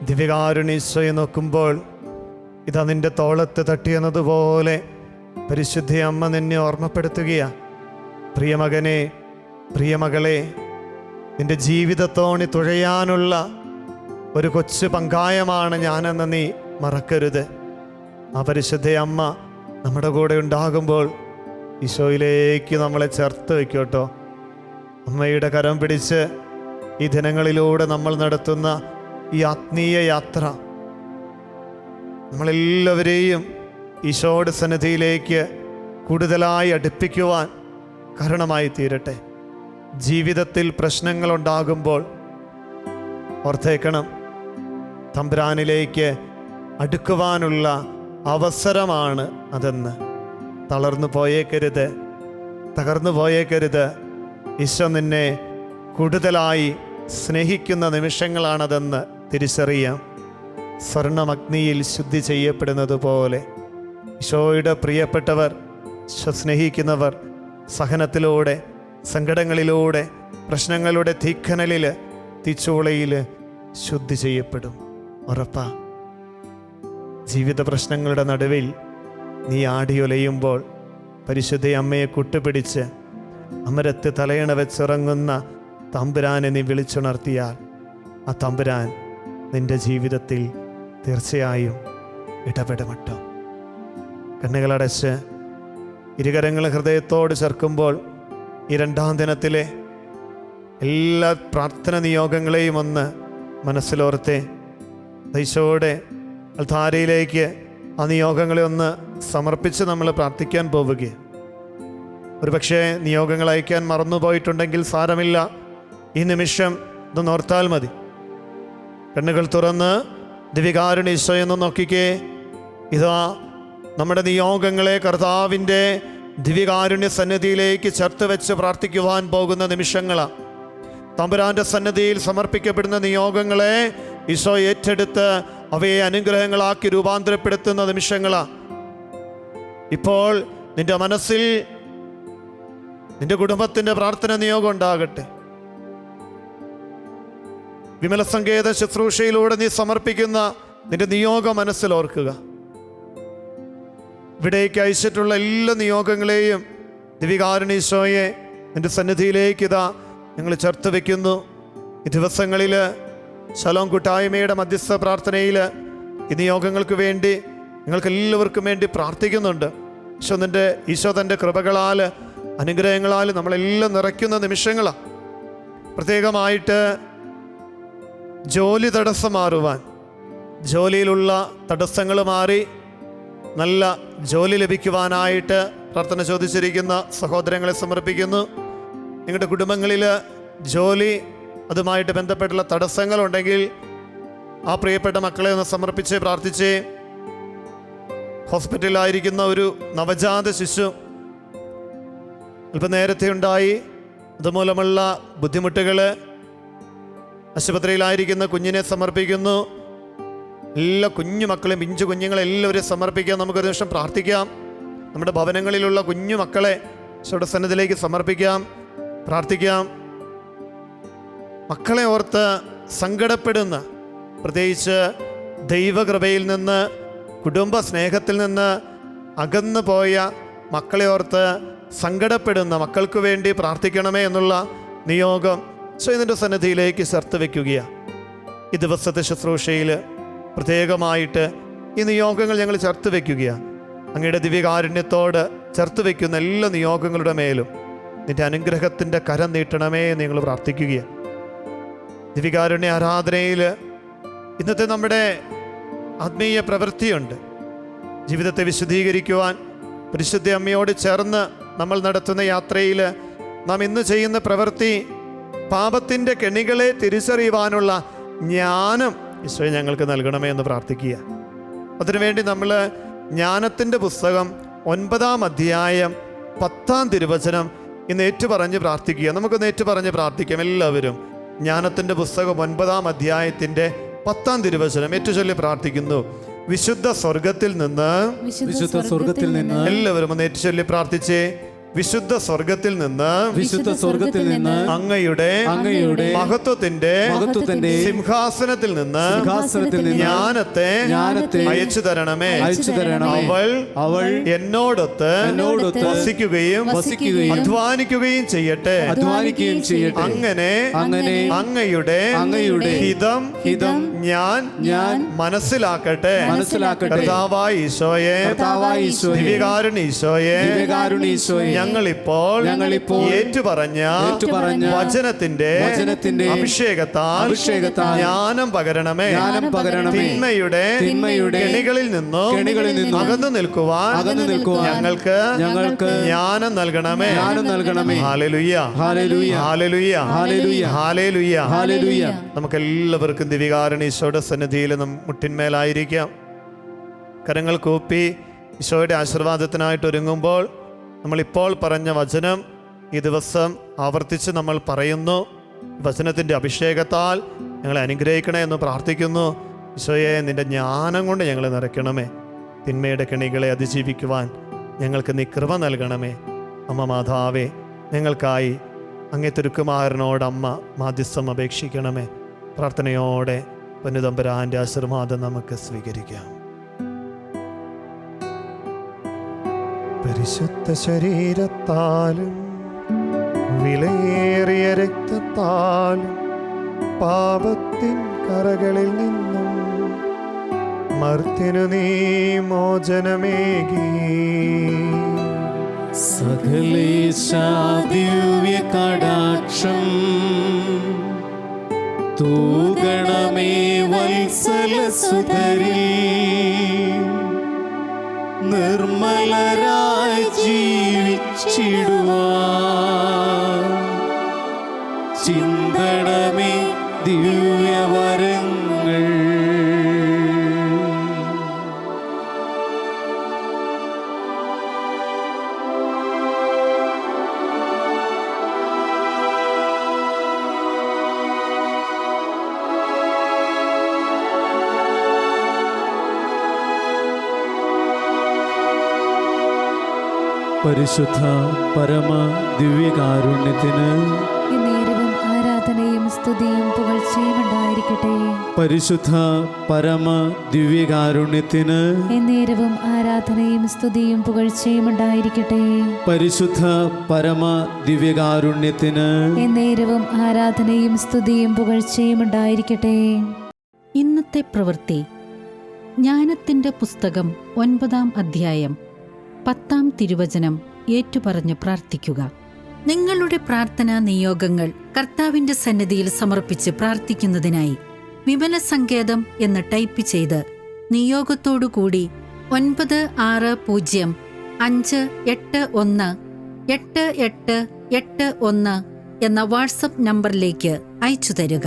ദിവ്യകാരുണ്യീശോയെ നോക്കുമ്പോൾ ഇതാ നിന്റെ തോളത്ത് തട്ടിയെന്നതുപോലെ പരിശുദ്ധ അമ്മ നിന്നെ ഓർമ്മപ്പെടുത്തുകയാ. പ്രിയമകനെ, പ്രിയമകളെ, നിന്റെ ജീവിതത്തോണി തുഴയാനുള്ള ഒരു കൊച്ചു പങ്കായമാണ് ഞാനെന്ന് നീ മറക്കരുത്. ആ പരിശുദ്ധ അമ്മ നമ്മുടെ കൂടെ ഉണ്ടാകുമ്പോൾ ഈശോയിലേക്ക് നമ്മളെ ചേർത്ത് വയ്ക്കോട്ടോ. അമ്മയുടെ കരം പിടിച്ച് ഈ ദിനങ്ങളിലൂടെ നമ്മൾ നടത്തുന്ന ഈ ആത്മീയ യാത്ര നമ്മളെല്ലാവരെയും ഈശോയുടെ സന്നിധിയിലേക്ക് കൂടുതലായി അടുപ്പിക്കുവാൻ കാരണമായി തീരട്ടെ. ജീവിതത്തിൽ പ്രശ്നങ്ങളുണ്ടാകുമ്പോൾ ഓർത്തേക്കണം, തമ്പുരാനിലേക്ക് അടുക്കുവാനുള്ള അവസരമാണ് അതെന്ന്. തളർന്നു പോയേക്കരുത്, തകർന്നു പോയേക്കരുത്. ഈശോ നിന്നെ കൂടുതലായി സ്നേഹിക്കുന്ന നിമിഷങ്ങളാണതെന്ന് തിരിച്ചറിയാം. സ്വർണ്ണമഗ്നിയിൽ ശുദ്ധി ചെയ്യപ്പെടുന്നത് പോലെ ഈശോയുടെ പ്രിയപ്പെട്ടവർ, സ്നേഹിക്കുന്നവർ സഹനത്തിലൂടെ, സങ്കടങ്ങളിലൂടെ, പ്രശ്നങ്ങളുടെ തീക്കനലിൽ, തീച്ചൂളയിൽ ശുദ്ധി ചെയ്യപ്പെടും. ഉറപ്പാ. ജീവിത പ്രശ്നങ്ങളുടെ നടുവിൽ നീ ആടിയൊലയുമ്പോൾ പരിശുദ്ധ അമ്മയെ കൂട്ടുപിടിച്ച് അമരത്ത് തലയണ വെച്ചിറങ്ങുന്ന തമ്പുരാനെ നീ വിളിച്ചുണർത്തിയാൽ ആ തമ്പുരാൻ നിന്റെ ജീവിതത്തിൽ തീർച്ചയായും ഇടപെടുമട്ടോ. കണ്ണുകളടച്ച് ഇരുകരങ്ങൾ ഹൃദയത്തോട് ചേർക്കുമ്പോൾ ഈ 2-ാം ദിനത്തിലെ എല്ലാ പ്രാർത്ഥന നിയോഗങ്ങളെയും ഒന്ന് മനസ്സിലോർത്തെ ഈശോയുടെ അൾത്താരയിലേക്ക് ആ നിയോഗങ്ങളെ ഒന്ന് സമർപ്പിച്ച് നമ്മൾ പ്രാർത്ഥിക്കാൻ പോവുകയാണ്. ഒരുപക്ഷെ നിയോഗങ്ങൾ അയക്കാൻ മറന്നുപോയിട്ടുണ്ടെങ്കിൽ സാരമില്ല, ഈ നിമിഷം ഇതൊന്ന് ഓർത്താൽ മതി. കണ്ണുകൾ തുറന്ന് ദിവ്യകാരുണ്യ ഈശോയെന്ന് നോക്കിക്കേ. ഇതാ നമ്മുടെ നിയോഗങ്ങളെ കർത്താവിൻ്റെ ദിവ്യകാരുണ്യ സന്നിധിയിലേക്ക് ചേർത്ത് വെച്ച് പ്രാർത്ഥിക്കുവാൻ പോകുന്ന നിമിഷങ്ങളാണ്. തമ്പുരാൻ്റെ സന്നിധിയിൽ സമർപ്പിക്കപ്പെടുന്ന നിയോഗങ്ങളെ ഈശോ ഏറ്റെടുത്ത് അവയെ അനുഗ്രഹങ്ങളാക്കി രൂപാന്തരപ്പെടുത്തുന്ന നിമിഷങ്ങളാണ്. ഇപ്പോൾ നിന്റെ മനസ്സിൽ നിന്റെ കുടുംബത്തിൻ്റെ പ്രാർത്ഥന നിയോഗം ഉണ്ടാകട്ടെ. വിമല സങ്കേത ശുശ്രൂഷയിലൂടെ നീ സമർപ്പിക്കുന്ന നിന്റെ നിയോഗം മനസ്സിലോർക്കുക. ഇവിടേക്ക് അയച്ചിട്ടുള്ള എല്ലാ നിയോഗങ്ങളെയും ദിവ്യകാരുണ്യ ഈശോയെ നിന്റെ സന്നിധിയിലേക്ക് ഇതാ ഞങ്ങൾ ചേർത്ത് വയ്ക്കുന്നു. ഈ ദിവസങ്ങളിൽ ശലോം കൂട്ടായ്മയുടെ മധ്യസ്ഥ പ്രാർത്ഥനയിൽ ഈ നിയോഗങ്ങൾക്ക് വേണ്ടി നിങ്ങൾക്ക് എല്ലാവർക്കും വേണ്ടി പ്രാർത്ഥിക്കുന്നുണ്ട്. ഈശോ തൻ്റെ കൃപകളാൽ അനുഗ്രഹങ്ങളാൽ നമ്മളെല്ലാം നിറയ്ക്കുന്ന നിമിഷങ്ങളാണ്. പ്രത്യേകമായിട്ട് ജോലി തടസ്സം മാറുവാൻ, ജോലിയിലുള്ള തടസ്സങ്ങൾ മാറി നല്ല ജോലി ലഭിക്കുവാനായിട്ട് പ്രാർത്ഥന ചോദിച്ചിരിക്കുന്ന സഹോദരങ്ങളെ സമർപ്പിക്കുന്നു. നിങ്ങളുടെ കുടുംബങ്ങളിൽ ജോലി അതുമായിട്ട് ബന്ധപ്പെട്ടുള്ള തടസ്സങ്ങളുണ്ടെങ്കിൽ ആ പ്രിയപ്പെട്ട മക്കളെ ഒന്ന് സമർപ്പിച്ച് പ്രാർത്ഥിച്ച്. ഹോസ്പിറ്റലിലായിരിക്കുന്ന ഒരു നവജാത ശിശു അല്പം നേരത്തെ ഉണ്ടായി, അതുമൂലമുള്ള ബുദ്ധിമുട്ടുകൾ, ആശുപത്രിയിലായിരിക്കുന്ന കുഞ്ഞിനെ സമർപ്പിക്കുന്നു. എല്ലാ കുഞ്ഞു മക്കളെയും പിഞ്ചു കുഞ്ഞുങ്ങളെല്ലാവരെയും സമർപ്പിക്കാം. നമുക്കൊരു നിമിഷം പ്രാർത്ഥിക്കാം. നമ്മുടെ ഭവനങ്ങളിലുള്ള കുഞ്ഞു മക്കളെ ഈശോയുടെ സന്നിധിയിലേക്ക് സമർപ്പിക്കാം, പ്രാർത്ഥിക്കാം. മക്കളെ ഓർത്ത് സങ്കടപ്പെടുന്ന, പ്രത്യേകിച്ച് ദൈവകൃപയിൽ നിന്ന് കുടുംബ സ്നേഹത്തിൽ നിന്ന് അകന്നു പോയ മക്കളെ ഓർത്ത് സങ്കടപ്പെടുന്ന മക്കൾക്ക് വേണ്ടി പ്രാർത്ഥിക്കണമേ എന്നുള്ള നിയോഗം ഈശോയുടെ സന്നിധിയിലേക്ക് ചേർത്ത് വയ്ക്കുകയാണ്. ഈ ദിവസത്തെ ശുശ്രൂഷയിൽ പ്രത്യേകമായിട്ട് ഈ നിയോഗങ്ങൾ ഞങ്ങൾ ചേർത്ത് വയ്ക്കുകയാണ്. അങ്ങയുടെ ദിവ്യകാരുണ്യത്തോട് ചേർത്ത് വയ്ക്കുന്ന എല്ലാ നിയോഗങ്ങളുടെ മേലും നിന്റെ അനുഗ്രഹത്തിൻ്റെ കരം നീട്ടണമേ എന്ന് ഞങ്ങൾ പ്രാർത്ഥിക്കുകയാണ്. ദിവ്യകാരുണ്യ ആരാധനയിൽ ഇന്നത്തെ നമ്മുടെ ആത്മീയ പ്രവൃത്തിയുണ്ട്. ജീവിതത്തെ വിശുദ്ധീകരിക്കുവാൻ പരിശുദ്ധ അമ്മയോട് ചേർന്ന് നമ്മൾ നടത്തുന്ന യാത്രയിൽ നാം ഇന്ന് ചെയ്യുന്ന പ്രവൃത്തി പാപത്തിൻ്റെ കെണികളെ തിരിച്ചറിയുവാനുള്ള ജ്ഞാനം ഈശോയെ ഞങ്ങൾക്ക് നൽകണമേ എന്ന് പ്രാർത്ഥിക്കുക. അതിനുവേണ്ടി നമ്മൾ ജ്ഞാനത്തിൻ്റെ പുസ്തകം 9-ാം അധ്യായം 10-ാം തിരുവചനം ഇന്ന് ഏറ്റുപറഞ്ഞ് പ്രാർത്ഥിക്കുക. നമുക്കൊന്ന് ഏറ്റുപറഞ്ഞ് പ്രാർത്ഥിക്കാം എല്ലാവരും. ജ്ഞാനത്തിൻ്റെ പുസ്തകം 9-ാം അധ്യായത്തിൻ്റെ 10-ാം തിരുവചനം ഏറ്റുചൊല്ലി പ്രാർത്ഥിക്കുന്നു. വിശുദ്ധ സ്വർഗത്തിൽ നിന്ന് എല്ലാവരും ഒന്ന് ഏറ്റുചൊല്ലി പ്രാർത്ഥിച്ചേ. വിശുദ്ധ സ്വർഗത്തിൽ നിന്ന് അങ്ങയുടെ മഹത്വത്തിന്റെ സിംഹാസനത്തിൽ നിന്ന് ജ്ഞാനത്തെ അയച്ചു തരണമേ. അവൾ എന്നോടൊത്ത് വസിക്കുകയും അധ്വാനിക്കുകയും ചെയ്യട്ടെ. അങ്ങനെ അങ്ങയുടെ ഹിതം ഞാൻ മനസ്സിലാക്കട്ടെ. കർത്താവായ ഈശോയെ, ദിവ്യകാരുണ്യ ഈശോയെ, ഞങ്ങളിപ്പോൾ ഏറ്റുപറഞ്ഞ വചനത്തിന്റെ അഭിഷേകത്താൽ ജ്ഞാനം പകരണമേ. തിന്മയുടെ കെണികളിൽ നിന്നും അകന്നു നിൽക്കുവാൻ ഞങ്ങൾക്ക് ജ്ഞാനം നൽകണമേ. ഹല്ലേലൂയ, ഹല്ലേലൂയ, ഹല്ലേലൂയ, ഹല്ലേലൂയ. നമുക്കെല്ലാവർക്കും ദിവ്യകാരുണ്യ ഈശോയുടെ സന്നിധിയിൽ മുട്ടിന്മേലായിരിക്കാം. കരങ്ങൾ കൂപ്പി ഈശോയുടെ ആശീർവാദത്തിനായിട്ട് ഒരുങ്ങുമ്പോൾ നമ്മളിപ്പോൾ പറഞ്ഞ വചനം ഈ ദിവസം ആവർത്തിച്ച് നമ്മൾ പറയുന്നു. വചനത്തിൻ്റെ അഭിഷേകത്താൽ ഞങ്ങളെ അനുഗ്രഹിക്കണേ എന്ന് പ്രാർത്ഥിക്കുന്നു. ഈശോയെ, നിൻ്റെ ജ്ഞാനം കൊണ്ട് ഞങ്ങളെ നിറയ്ക്കണമേ. തിന്മയുടെ കെണികളെ അതിജീവിക്കുവാൻ ഞങ്ങൾക്ക് നീ കൃപ നൽകണമേ. അമ്മ മാതാവേ, ഞങ്ങൾക്കായി അങ്ങേ തിരുക്കുമാരനോട് അമ്മ മാധ്യസ്ഥം അപേക്ഷിക്കണമേ. പ്രാർത്ഥനയോടെ പൊന്നുതമ്പുരാൻ്റെ ആശീർവാദം നമുക്ക് സ്വീകരിക്കാം. പരിശുദ്ധ ശരീരത്താലും വിലയേറിയ രക്തത്താലും പാപത്തിൻ കറകളിൽ നിന്നും മർത്യനു നീ മോചനമേകി. സകലേശാ ദിവ്യ കടാക്ഷം തൂഗണമേ വത്സല സുതരിൽ നിർമ്മലരായി ജീവിച്ചിടുവാൻ ചിന്തണമേ ദിവ്യവരങ്ങൾ. പരിശുദ്ധ പരമ ദിവ്യകാരുണ്യത്തിന് നേരവും ആരാധനയും സ്തുതിയും പുകഴ്ചയും ഉണ്ടായിരിക്കട്ടെ. പരിശുദ്ധ പരമ ദിവ്യകാരുണ്യത്തിന് നേരവും ആരാധനയും സ്തുതിയും പുകഴ്ചയും ഉണ്ടായിരിക്കട്ടെ. പരിശുദ്ധ പരമ ദിവ്യകാരുണ്യത്തിന് നേരവും ആരാധനയും സ്തുതിയും പുകഴ്ചയും ഉണ്ടായിരിക്കട്ടെ. ഇന്നത്തെ പ്രവൃത്തി ജ്ഞാനത്തിൻ്റെ പുസ്തകം 9-ാം അധ്യായം 10-ാം തിരുവചനം ഏറ്റുപറഞ്ഞ് പ്രാർത്ഥിക്കുക. നിങ്ങളുടെ പ്രാർത്ഥനാ നിയോഗങ്ങൾ കർത്താവിൻ്റെ സന്നിധിയിൽ സമർപ്പിച്ച് പ്രാർത്ഥിക്കുന്നതിനായി വിമല സങ്കേതം എന്ന് ടൈപ്പ് ചെയ്ത് നിയോഗത്തോടുകൂടി 9605818881 എന്ന വാട്സപ്പ് നമ്പറിലേക്ക് അയച്ചു തരിക.